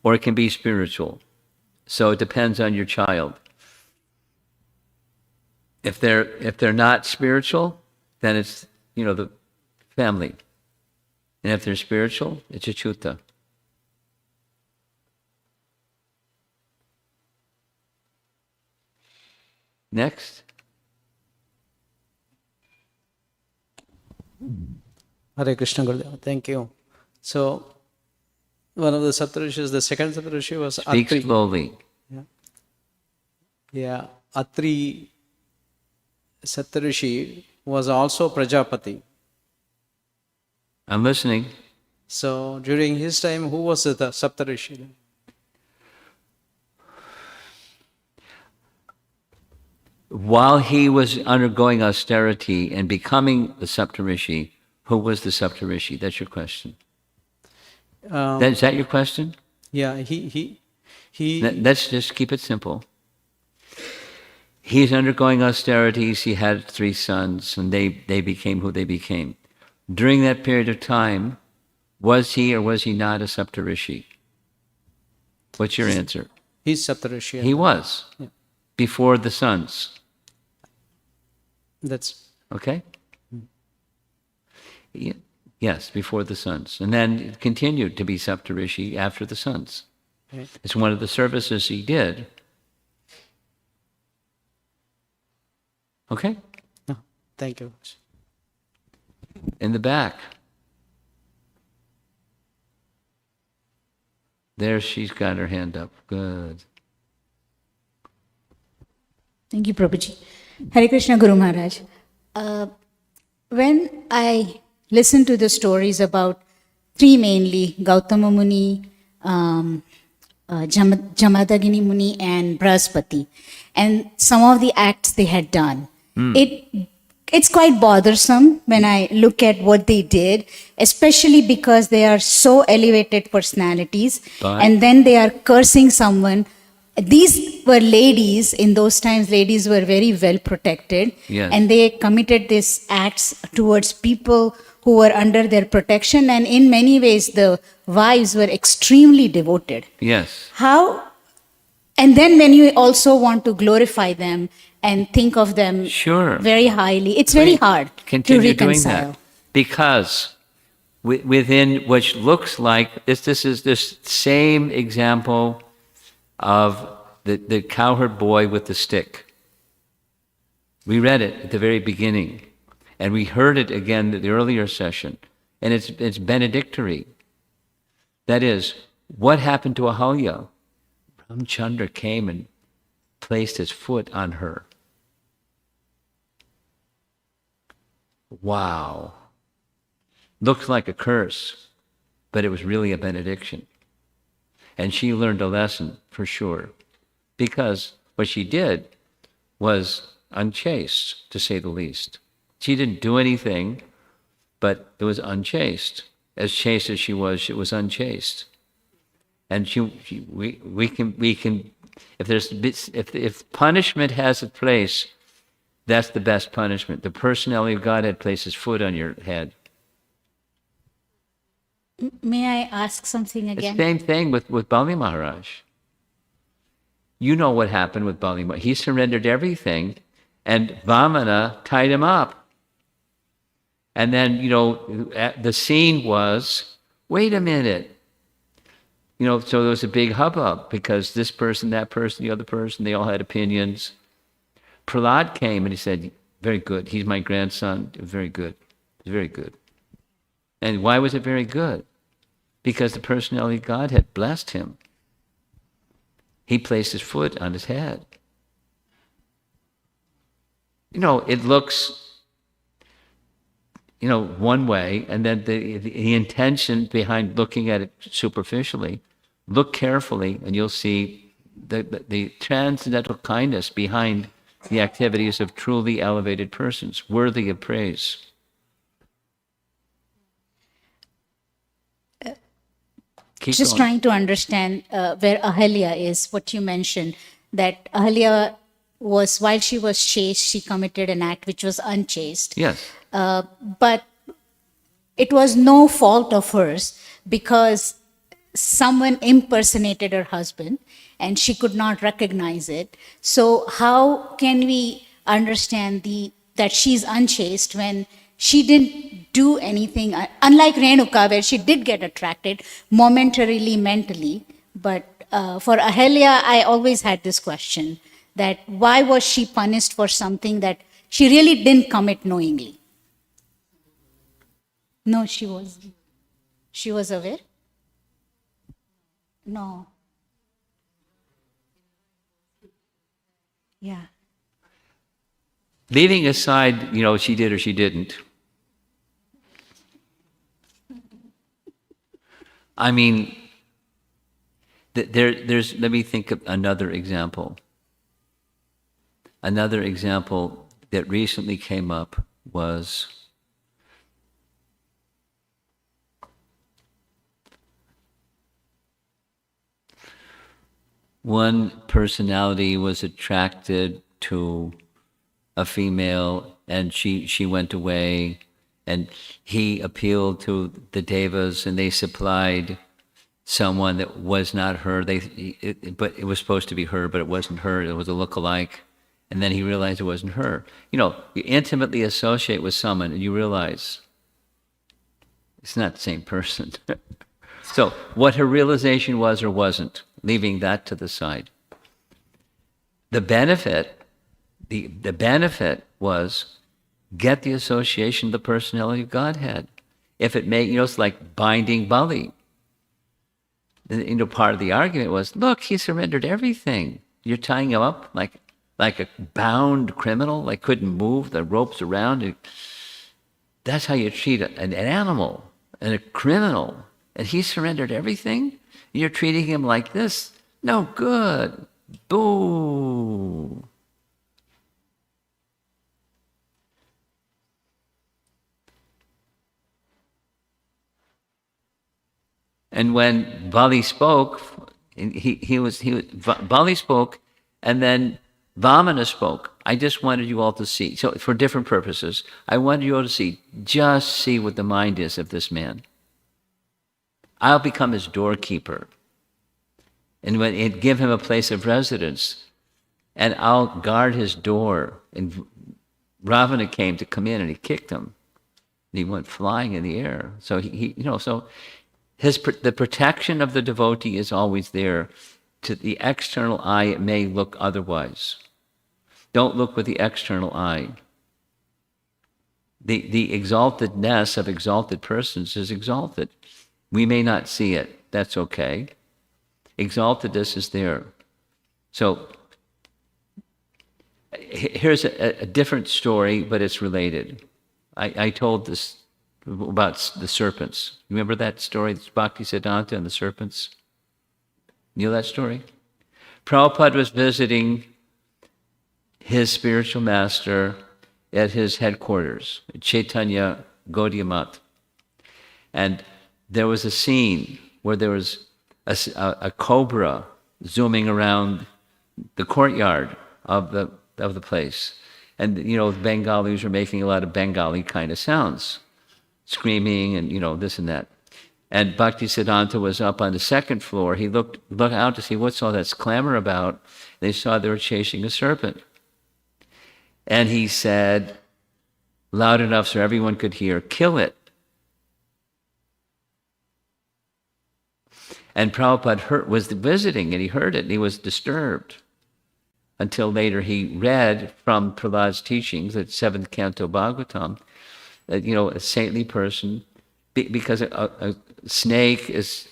or it can be spiritual. So it depends on your child. If they're not spiritual, then it's the family, and if they're spiritual, it's Achyuta. Next. Hare Krishna, Gurudev. Thank you. So, one of the Sapta-rṣis, the second Sapta-rṣi was Speak Atri. slowly. Yeah. Atri Sapta-rṣi was also Prajapati. I'm listening. So, during his time, who was the Sapta-rṣi? While he was undergoing austerity and becoming the Sapta-rṣi, who was the Sapta-rṣi? That's your question. Is that your question? Yeah, he. Let's just keep it simple. He's undergoing austerities. He had 3 sons, and they became who they became. During that period of time, was he or was he not a Sapta-rṣi? What's your answer? He's Sapta-rṣi. He was. Yeah. Before the sons. That's okay. Yes, before the sons, and then continued to be Sapta-rṣi after the sons. okay. It's one of the services he did. Okay? No, thank you. In the back. There she's got her hand up. Good. Thank you, Prabhuji. Hare Krishna Guru Maharaj. When I listen to the stories about three mainly, Gautama Muni, Jamadagini Muni, and Brahaspati, and some of the acts they had done, it's quite bothersome when I look at what they did, especially because they are so elevated personalities, But- and then they are cursing someone. These were ladies, in those times, ladies were very well protected, Yes. and they committed these acts towards people who were under their protection, and in many ways, the wives were extremely devoted. Yes. How? And then when you also want to glorify them and think of them Sure. very highly, it's very hard to Continue doing reconcile. that. Because within which looks like this is this same example of the cowherd boy with the stick. We read it at the very beginning, and we heard it again at the earlier session, and it's benedictory. That is, what happened to Ahalya? Ramchandra came and placed his foot on her. Wow. Looked like a curse, but it was really a benediction. And she learned a lesson for sure, because what she did was unchaste, to say the least. She didn't do anything, but it was unchaste. As chaste as she was unchaste. And we can if punishment has a place, that's the best punishment. The personality of God had placed his foot on your head. May I ask something The again? same thing with Bali Maharaj. You know what happened with Bali Maharaj. He surrendered everything, and Vamana tied him up. And then, the scene was, wait a minute. So there was a big hubbub because this person, that person, the other person, they all had opinions. Prahlad came and he said, very good. He's my grandson. Very good. Very good. And why was it very good? Because the personality of God had blessed him. He placed his foot on his head. It looks, one way, and then the intention behind looking at it superficially, look carefully, and you'll see the transcendental kindness behind the activities of truly elevated persons, worthy of praise. Keep Just going. trying to understand where Ahalya is, what you mentioned, that Ahalya was, while she was chaste, she committed an act which was unchaste. Yes. But it was no fault of hers because someone impersonated her husband and she could not recognize it. So how can we understand that she's unchaste when she didn't do anything, unlike Renuka, where she did get attracted momentarily, mentally. But for Ahalya, I always had this question, that why was she punished for something that she really didn't commit knowingly? No, she wasn't. She was aware? No. Yeah. Leaving aside, she did or she didn't. I mean, there's, let me think of another example. Another example that recently came up was one personality was attracted to a female, and she went away, and he appealed to the devas, and they supplied someone that was not her. But it was supposed to be her, but it wasn't her. It was a look-alike, and then he realized it wasn't her. You intimately associate with someone, and you realize it's not the same person. So what her realization was or wasn't, leaving that to the side. The benefit was get the association of the personality of Godhead. If it may, it's like binding Bali. Part of the argument was, look, he surrendered everything. You're tying him up like like a bound criminal, like couldn't move, the ropes around. That's how you treat an animal and a criminal. And he surrendered everything? You're treating him like this? No good. Boo. And when Bali spoke, Bali spoke, and then Vamana spoke. I just wanted you all to see. So for different purposes, I wanted you all to see. Just see what the mind is of this man. I'll become his doorkeeper, and give him a place of residence, and I'll guard his door. And Ravana came to come in, and he kicked him. And he went flying in the air. So the protection of the devotee is always there. To the external eye, it may look otherwise. Don't look with the external eye. The exaltedness of exalted persons is exalted. We may not see it. That's okay. Exaltedness is there. So here's a different story, but it's related. I told this about the serpents. Remember that story, Bhaktisiddhanta and the serpents? You know that story? Prabhupada was visiting his spiritual master at his headquarters, Chaitanya Gaudiya Math. And there was a scene where there was a cobra zooming around the courtyard of the place. And, Bengalis were making a lot of Bengali kind of sounds, screaming and, this and that. And Bhaktisiddhanta was up on the second floor. He looked out to see what's all that clamor about. They saw they were chasing a serpent. And he said, loud enough so everyone could hear, "Kill it." And Prabhupada was visiting, and he heard it, and he was disturbed. Until later he read from Prahlad's teachings, that 7th Canto Bhagavatam, that, a saintly person, because a snake is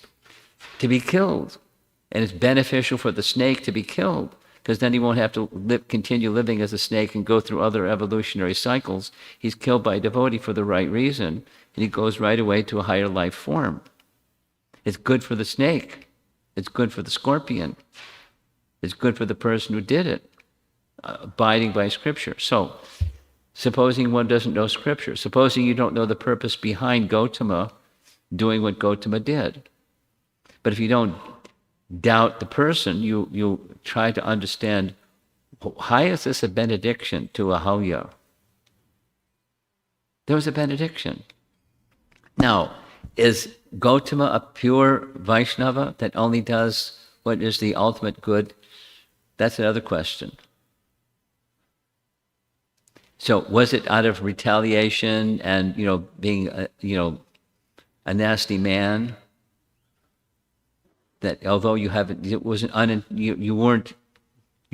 to be killed, and it's beneficial for the snake to be killed, because then he won't have to continue living as a snake and go through other evolutionary cycles. He's killed by a devotee for the right reason, and he goes right away to a higher life form. It's good for the snake. It's good for the scorpion. It's good for the person who did it, abiding by Scripture. So, supposing one doesn't know Scripture, supposing you don't know the purpose behind Gautama doing what Gautama did. But if you don't doubt the person, you try to understand, how is this a benediction to Ahalya? There was a benediction. Now, is Gautama a pure Vaishnava that only does what is the ultimate good? That's another question. So was it out of retaliation and, being a nasty man, that although you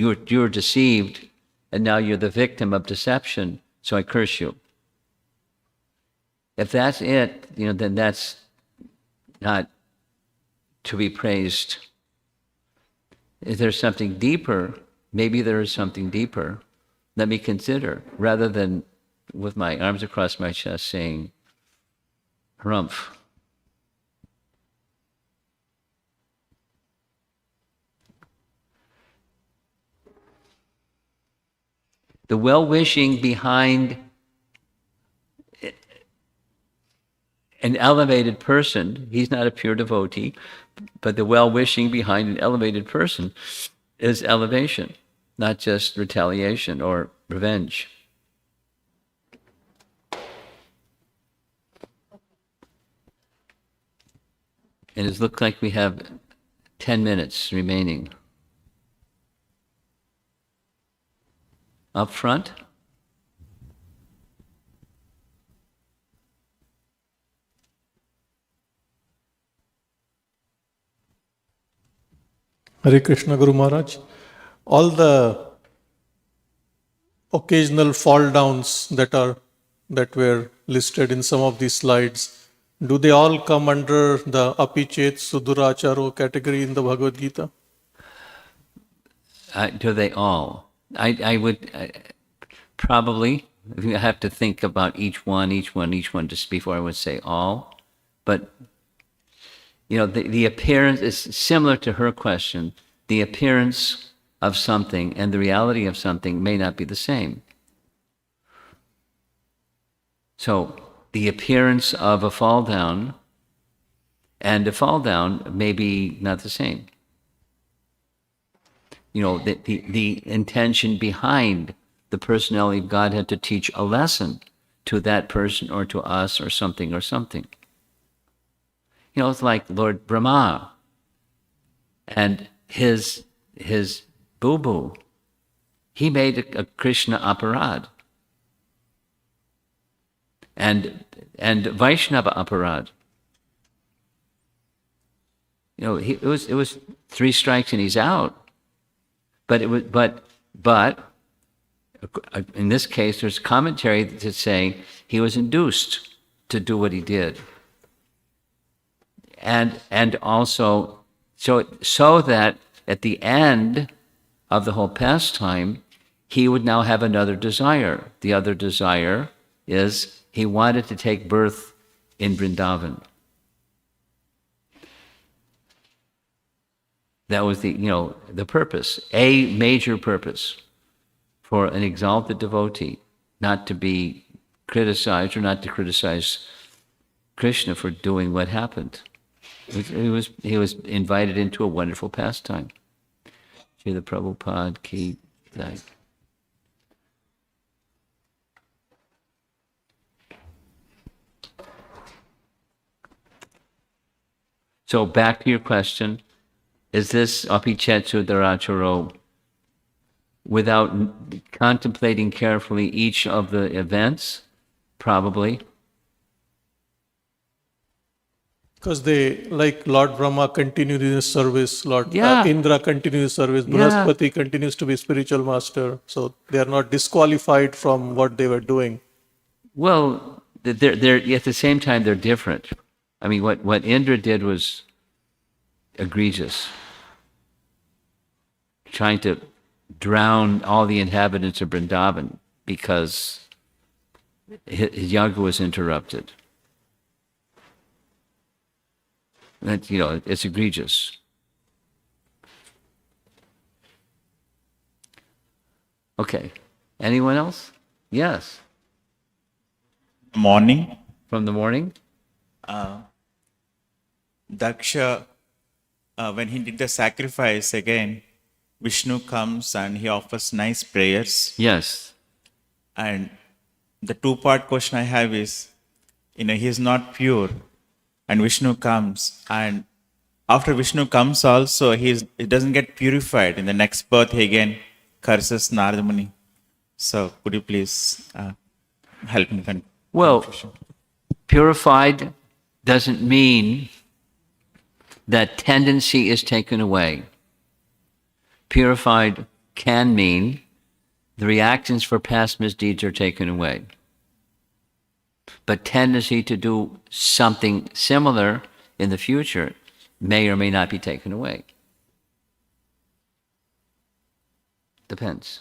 were deceived, and now you're the victim of deception, so I curse you? If that's it, then that's not to be praised. If there's something deeper, maybe there is something deeper, let me consider, rather than with my arms across my chest saying, harumph. The well-wishing behind an elevated person, he's not a pure devotee, but the well-wishing behind an elevated person is elevation, not just retaliation or revenge. And it looks like we have 10 minutes remaining. Up front? Hare Krishna Guru Maharaj. All the occasional fall downs that were listed in some of these slides, do they all come under the apichet suduracharo category in the Bhagavad Gita? Do they all? I would probably, I have to think about each one, just before I would say all. But, the appearance is similar to her question. The appearance of something and the reality of something may not be the same. So the appearance of a fall down and a fall down may be not the same. The intention behind the personality of Godhead to teach a lesson to that person or to us or something or something. It's like Lord Brahma and his boo-boo. He made a Krishna aparad and Vaishnava aparad. It was 3 strikes and he's out. But in this case, there's commentary that say he was induced to do what he did, and also so that at the end of the whole pastime, he would now have another desire. The other desire is he wanted to take birth in Vrindavan. That was the purpose, a major purpose for an exalted devotee, not to be criticized or not to criticize Krishna for doing what happened. He was invited into a wonderful pastime. Srila Prabhupada ki jai. So back to your question. Is this apichetsu daracharo without contemplating carefully each of the events? Probably. Because they, like Lord Brahma continued his service, Lord Yeah. Indra continued his service, Yeah. Brihaspati continues to be spiritual master. So they are not disqualified from what they were doing. Well, they're at the same time they're different. I mean, what Indra did was egregious, trying to drown all the inhabitants of Vrindavan because his yaga was interrupted. That, it's egregious. Okay. Anyone else? Yes. Morning, From the morning? Daksha, when he did the sacrifice again, Vishnu comes and he offers nice prayers. Yes. And the 2-part question I have is, he is not pure, and Vishnu comes, and after Vishnu comes also, he doesn't get purified. In the next birth, he again curses Narada Muni. So, could you please help me? Well, purified doesn't mean that tendency is taken away. Purified can mean the reactions for past misdeeds are taken away. But tendency to do something similar in the future may or may not be taken away. Depends.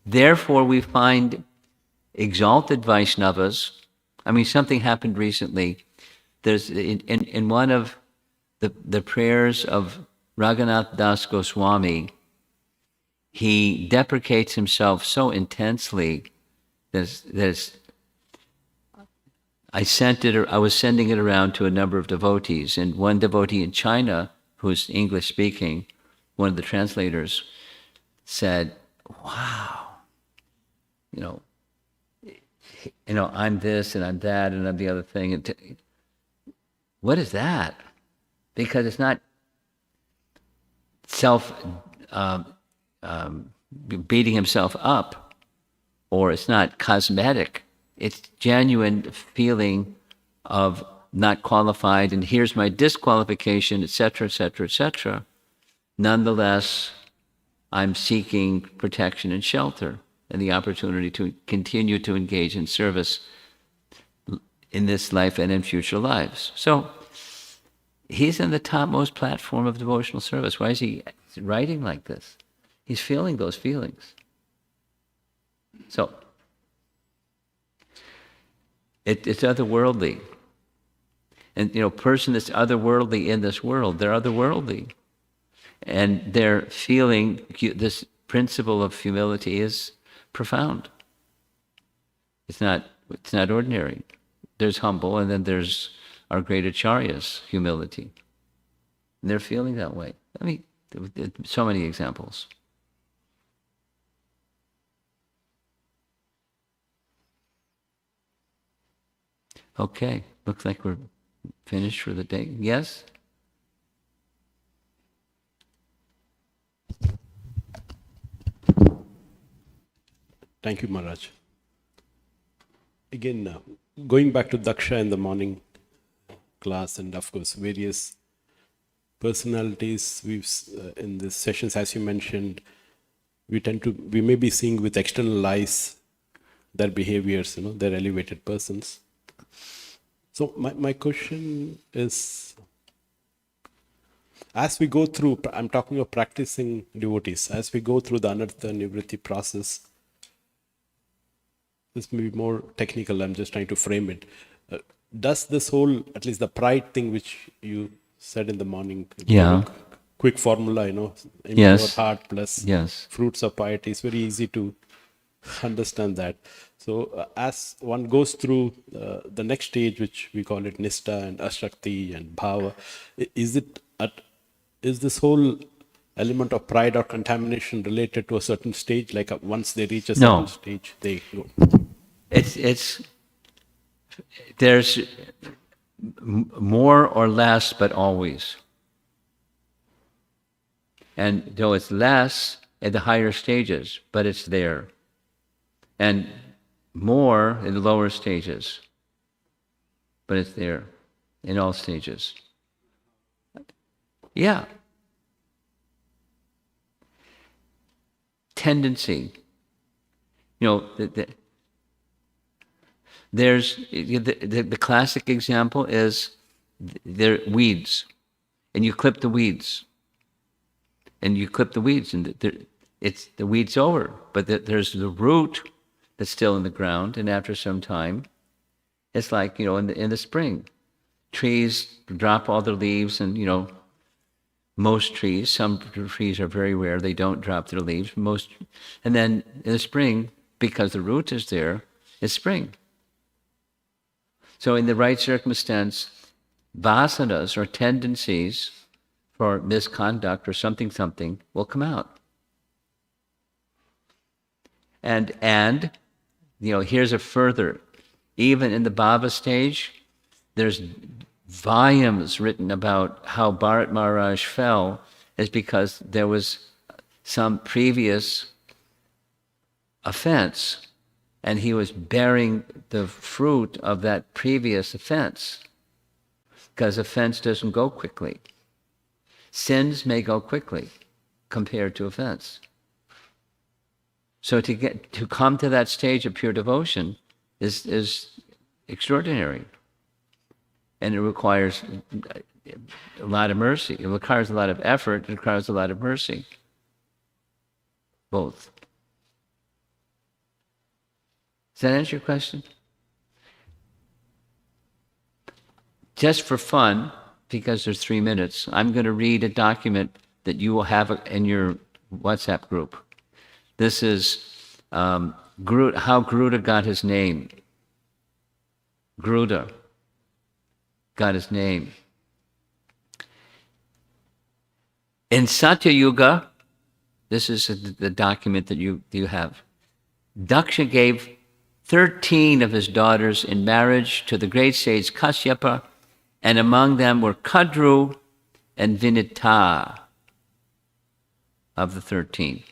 Therefore, we find exalted Vaishnavas. I mean, something happened recently. There's in one of the prayers of Raghunath Das Goswami, he deprecates himself so intensely that I was sending it around to a number of devotees, and one devotee in China, who's English speaking, one of the translators, said, "Wow, I'm this and I'm that and I'm the other thing." And what is that? Because it's not beating himself up, or it's not cosmetic. It's genuine feeling of not qualified, and here's my disqualification, etc., etc., etc. Nonetheless, I'm seeking protection and shelter and the opportunity to continue to engage in service in this life and in future lives. So, He's in the topmost platform of devotional service. Why is he writing like this? He's feeling those feelings. So, it's otherworldly. And, person that's otherworldly in this world, they're otherworldly. And they're feeling this principle of humility is profound. It's not ordinary. There's humble, and then there's our great Acharya's humility. And they're feeling that way. I mean, so many examples. Okay, looks like we're finished for the day. Yes? Thank you, Maharaj. Again, going back to Daksha in the morning class, and of course, various personalities we've in these sessions, as you mentioned, we may be seeing with external eyes their behaviors, they're elevated persons. So my question is, as we go through, I'm talking of practicing devotees, as we go through the anartha nivritti process, this may be more technical, I'm just trying to frame it. Does this whole, at least the pride thing which you said in the morning, quick formula, impure Yes. heart plus Yes. fruits of piety, it's very easy to understand that. So as one goes through the next stage, which we call it Nishta and Ashakti and Bhava, is this whole element of pride or contamination related to a certain stage? Like once they reach a certain stage, they go. There's more or less, but always. And though it's less at the higher stages, but it's there. And more in the lower stages, but it's there in all stages. Yeah. Tendency. There's the classic example is there weeds, and you clip the weeds, and the weed's over, but there's the root that's still in the ground, and after some time, it's like in the spring, trees drop all their leaves, and most trees, some trees are very rare, they don't drop their leaves. And then in the spring, because the root is there, it's spring. So in the right circumstance, vasanas or tendencies for misconduct or something will come out. And here's a further, even in the bhava stage, there's volumes written about how Bharat Maharaj fell is because there was some previous offense, and he was bearing the fruit of that previous offense, because offense doesn't go quickly. Sins may go quickly compared to offense. So to come to that stage of pure devotion is extraordinary. And it requires a lot of mercy. It requires a lot of effort. It requires a lot of mercy. Both. Does that answer your question? Just for fun, because there's 3 minutes, I'm going to read a document that you will have in your WhatsApp group. This is how Garuda got his name. Garuda got his name. In Satya Yuga, this is the document that you have. Daksha gave 13 of his daughters in marriage to the great sage Kashyapa, and among them were Kadru and Vinita of the 13.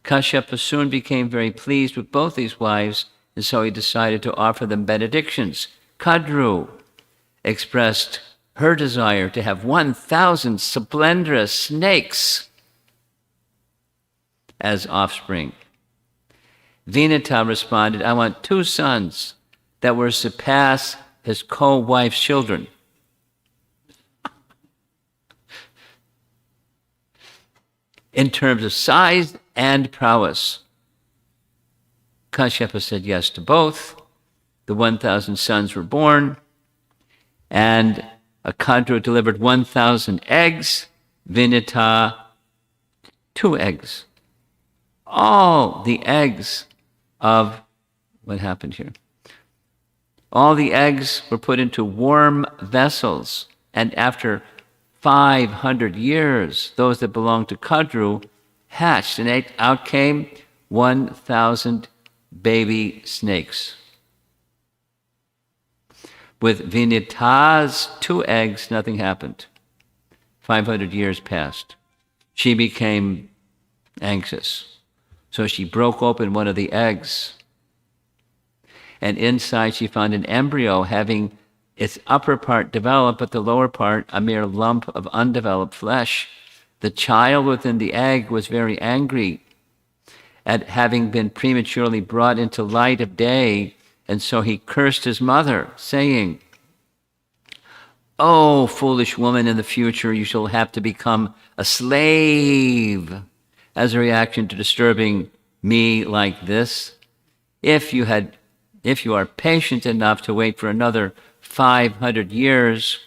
Kashyapa soon became very pleased with both these wives, and so he decided to offer them benedictions. Kadru expressed her desire to have 1,000 splendorous snakes as offspring. Vinita responded, I want 2 sons that will surpass his co-wife's children. in terms of size and prowess? Kashyapa said yes to both. The 1,000 sons were born, and Kadru delivered 1,000 eggs, Vinita 2 eggs. All the eggs of, what happened here? All the eggs were put into warm vessels, and after 500 years, those that belonged to Kadru hatched, and out came 1,000 baby snakes. With Vinita's 2 eggs, nothing happened. 500 years passed. She became anxious. So she broke open one of the eggs, and inside she found an embryo having its upper part developed, but the lower part a mere lump of undeveloped flesh. The child within the egg was very angry at having been prematurely brought into light of day, and so he cursed his mother, saying, "Oh, foolish woman, in the future you shall have to become a slave as a reaction to disturbing me like this. If you are patient enough to wait for another 500 years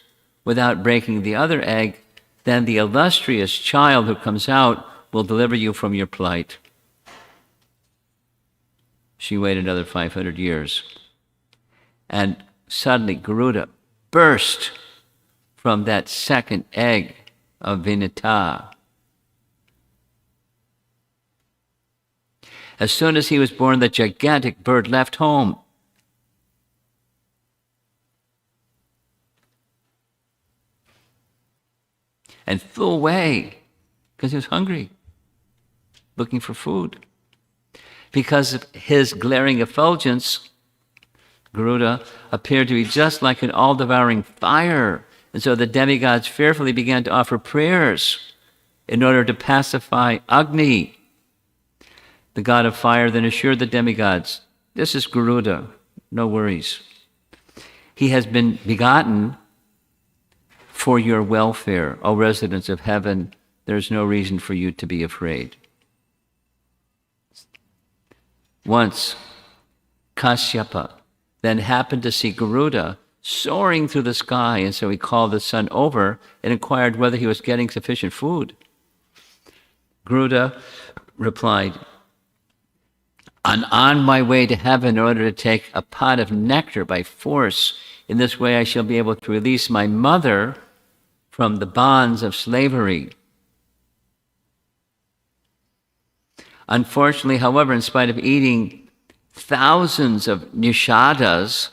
without breaking the other egg, then the illustrious child who comes out will deliver you from your plight." She waited another 500 years. And suddenly Garuda burst from that second egg of Vinita. As soon as he was born, the gigantic bird left home. And flew away because he was hungry, looking for food. Because of his glaring effulgence, Garuda appeared to be just like an all-devouring fire. And so the demigods fearfully began to offer prayers in order to pacify Agni. The god of fire then assured the demigods, "This is Garuda, no worries. He has been begotten for your welfare, O residents of heaven. There's no reason for you to be afraid." Once, Kashyapa then happened to see Garuda soaring through the sky, and so he called the sun over and inquired whether he was getting sufficient food. Garuda replied, "I'm on my way to heaven in order to take a pot of nectar by force. In this way I shall be able to release my mother from the bonds of slavery." Unfortunately, however, in spite of eating thousands of nishadas,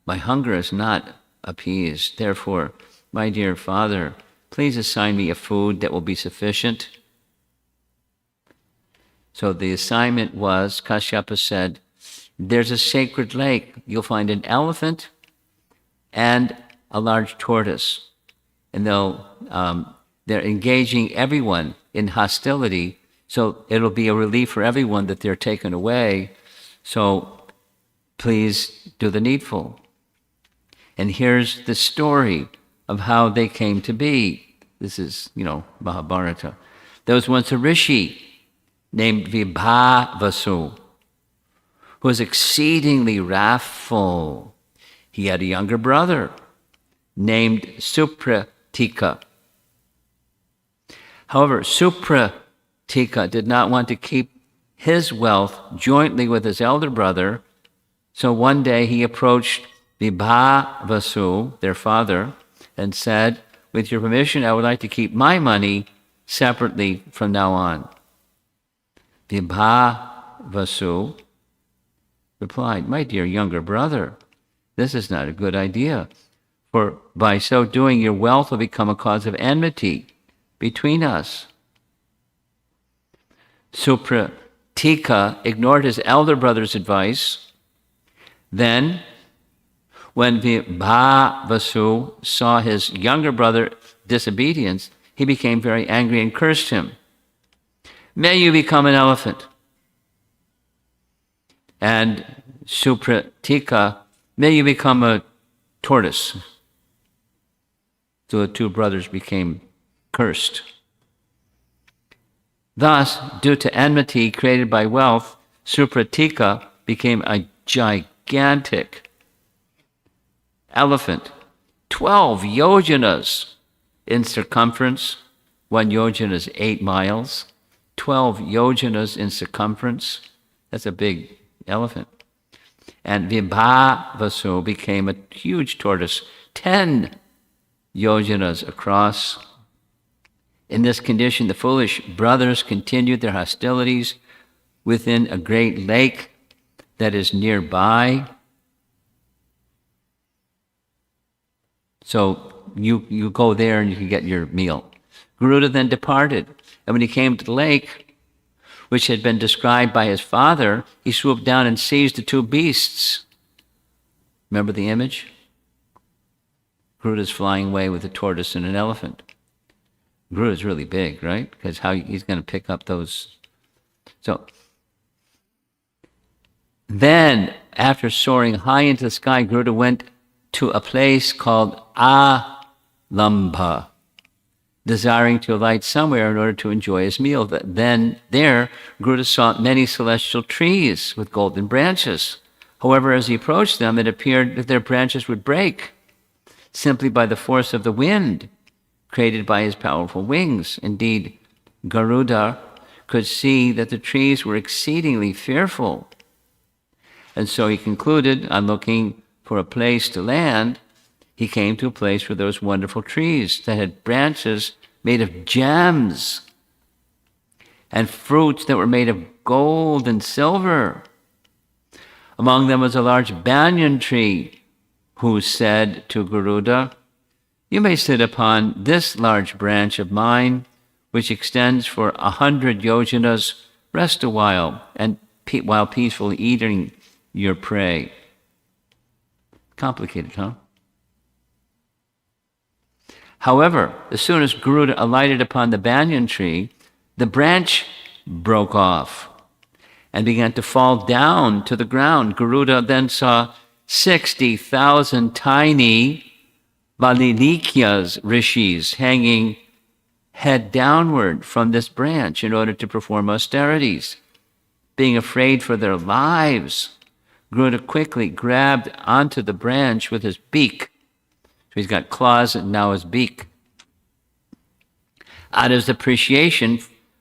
my hunger is not appeased. Therefore, my dear father, please assign me a food that will be sufficient. So the assignment was, Kashyapa said, "There's a sacred lake. You'll find an elephant and a large tortoise. And they're engaging everyone in hostility, so it'll be a relief for everyone that they're taken away. So please do the needful." And here's the story of how they came to be. This is, Mahabharata. There was once a rishi named Vibhavasu, who was exceedingly wrathful. He had a younger brother named Supratika. However, Supratika did not want to keep his wealth jointly with his elder brother, so one day he approached Vibhavasu, their father, and said, "With your permission, I would like to keep my money separately from now on." Vibhavasu replied, "My dear younger brother, this is not a good idea, for by so doing your wealth will become a cause of enmity between us." Supratika ignored his elder brother's advice. Then, when Vibhavasu saw his younger brother's disobedience, he became very angry and cursed him. "May you become an elephant." And Supratika, "May you become a tortoise." So the two brothers became cursed. Thus, due to enmity created by wealth, Supratika became a gigantic elephant, 12 yojanas in circumference. 1 yojana is 8 miles. 12 yojanas in circumference. That's a big elephant. And Vibhavasu became a huge tortoise, 10 yojanas across. In this condition, the foolish brothers continued their hostilities within a great lake that is nearby. So you go there and you can get your meal. Garuda then departed, and when he came to the lake, which had been described by his father, he swooped down and seized the 2 beasts. Remember the image? Garuda's flying away with a tortoise and an elephant. Garuda's really big, right? Because how he's going to pick up those. So then, after soaring high into the sky, Garuda went to a place called Alamba, desiring to alight somewhere in order to enjoy his meal. Then there, Garuda saw many celestial trees with golden branches. However, as he approached them, it appeared that their branches would break simply by the force of the wind created by his powerful wings. Indeed, Garuda could see that the trees were exceedingly fearful. And so he concluded, on looking for a place to land, he came to a place where there was wonderful trees that had branches made of gems and fruits that were made of gold and silver. Among them was a large banyan tree, who said to Garuda, "You may sit upon this large branch of mine, which extends for 100 yojanas. Rest a while, and while peacefully eating your prey." Complicated, huh? However, as soon as Garuda alighted upon the banyan tree, the branch broke off and began to fall down to the ground. Garuda then saw 60,000 tiny Valinikyas, hanging head downward from this branch in order to perform austerities. Being afraid for their lives, Garuda quickly grabbed onto the branch with his beak. So he's got claws and now his beak. Out of his appreciation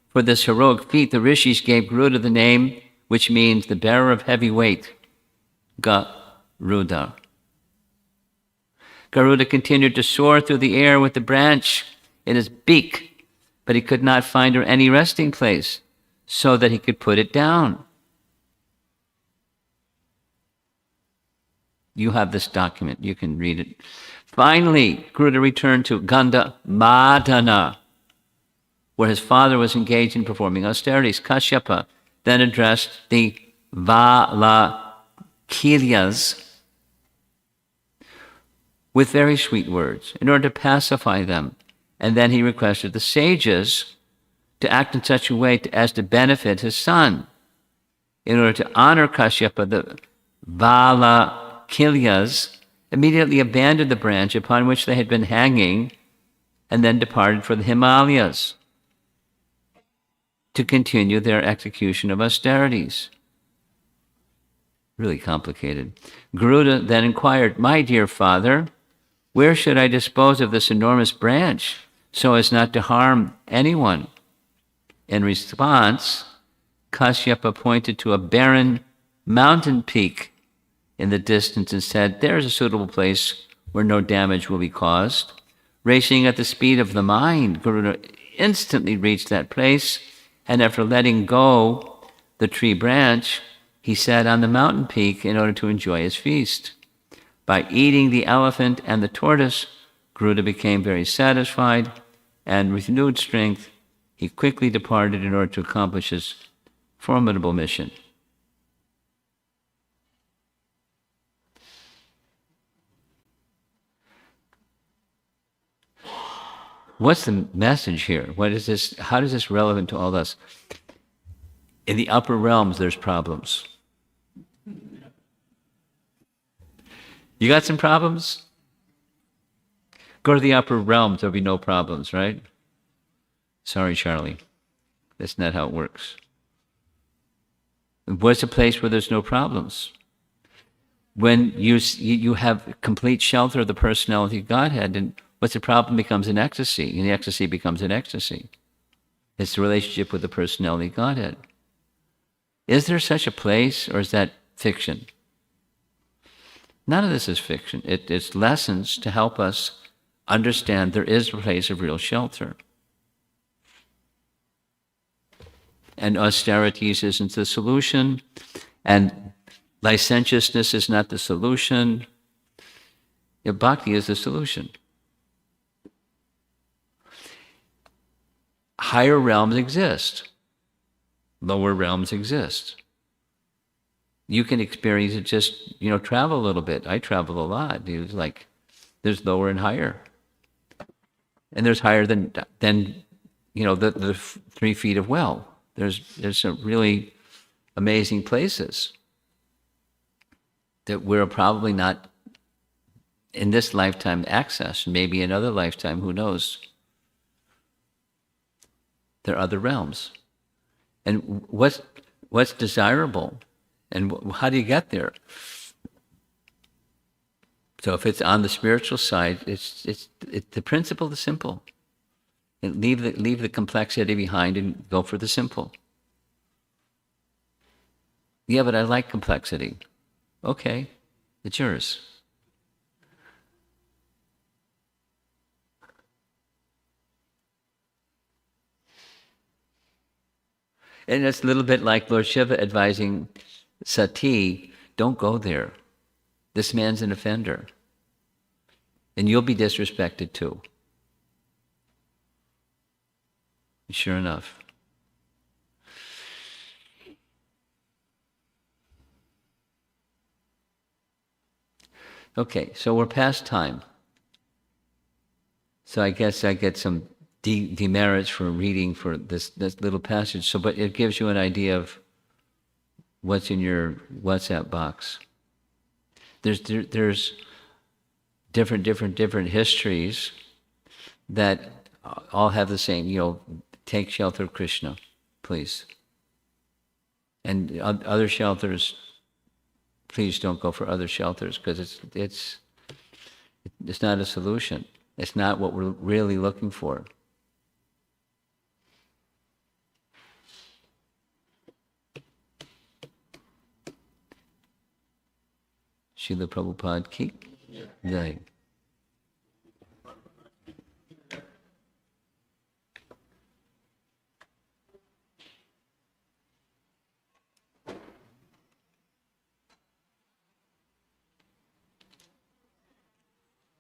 for this heroic feat, the rishis gave Garuda the name which means the bearer of heavy weight, Garuda. Garuda continued to soar through the air with the branch in his beak, but he could not find any resting place so that he could put it down. You have this document. You can read it. Finally, Garuda returned to Gandhamadana, where his father was engaged in performing austerities. Kashyapa then addressed the Valakiryas with very sweet words in order to pacify them. And then he requested the sages to act in such a way as to benefit his son. In order to honor Kashyapa, the Valakiryas immediately abandoned the branch upon which they had been hanging and then departed for the Himalayas to continue their execution of austerities. Really complicated. Garuda then inquired, "My dear father, where should I dispose of this enormous branch so as not to harm anyone?" In response, Kashyapa pointed to a barren mountain peak in the distance and said, "There is a suitable place where no damage will be caused." Racing at the speed of the mind, Garuda instantly reached that place, and after letting go the tree branch, he sat on the mountain peak in order to enjoy his feast. By eating the elephant and the tortoise, Garuda became very satisfied, and with renewed strength, he quickly departed in order to accomplish his formidable mission. What's the message here? What is this? How is this relevant to all us? In the upper realms, there's problems. You got some problems? Go to the upper realms, there'll be no problems, right? Sorry, Charlie. That's not how it works. What's a place where there's no problems? When you have complete shelter of the personality of Godhead, and what's the problem becomes an ecstasy, and the ecstasy becomes an ecstasy. It's the relationship with the personality of Godhead. Is there such a place, or is that fiction? None of this is fiction. It's lessons to help us understand there is a place of real shelter. And austerities isn't the solution, and licentiousness is not the solution. Bhakti is the solution. Higher realms exist. Lower realms exist. You can experience it just, travel a little bit. I travel a lot. It's like there's lower and higher. And there's higher than the 3 feet of well. There's some really amazing places that we're probably not in this lifetime access. Maybe another lifetime, who knows? There are other realms. And what's desirable? And how do you get there? So if it's on the spiritual side, it's the principle is simple. And leave the complexity behind and go for the simple. Yeah, but I like complexity. Okay, it's yours. And it's a little bit like Lord Shiva advising Sati, don't go there. This man's an offender. And you'll be disrespected too. Sure enough. Okay, so we're past time. So I guess I get some demerits for reading for this little passage. So, but it gives you an idea of what's in your WhatsApp box. There's different histories that all have the same. Take shelter of Krishna, please. And other shelters, please don't go for other shelters, because it's not a solution. It's not what we're really looking for. Srila Prabhupada ki jai.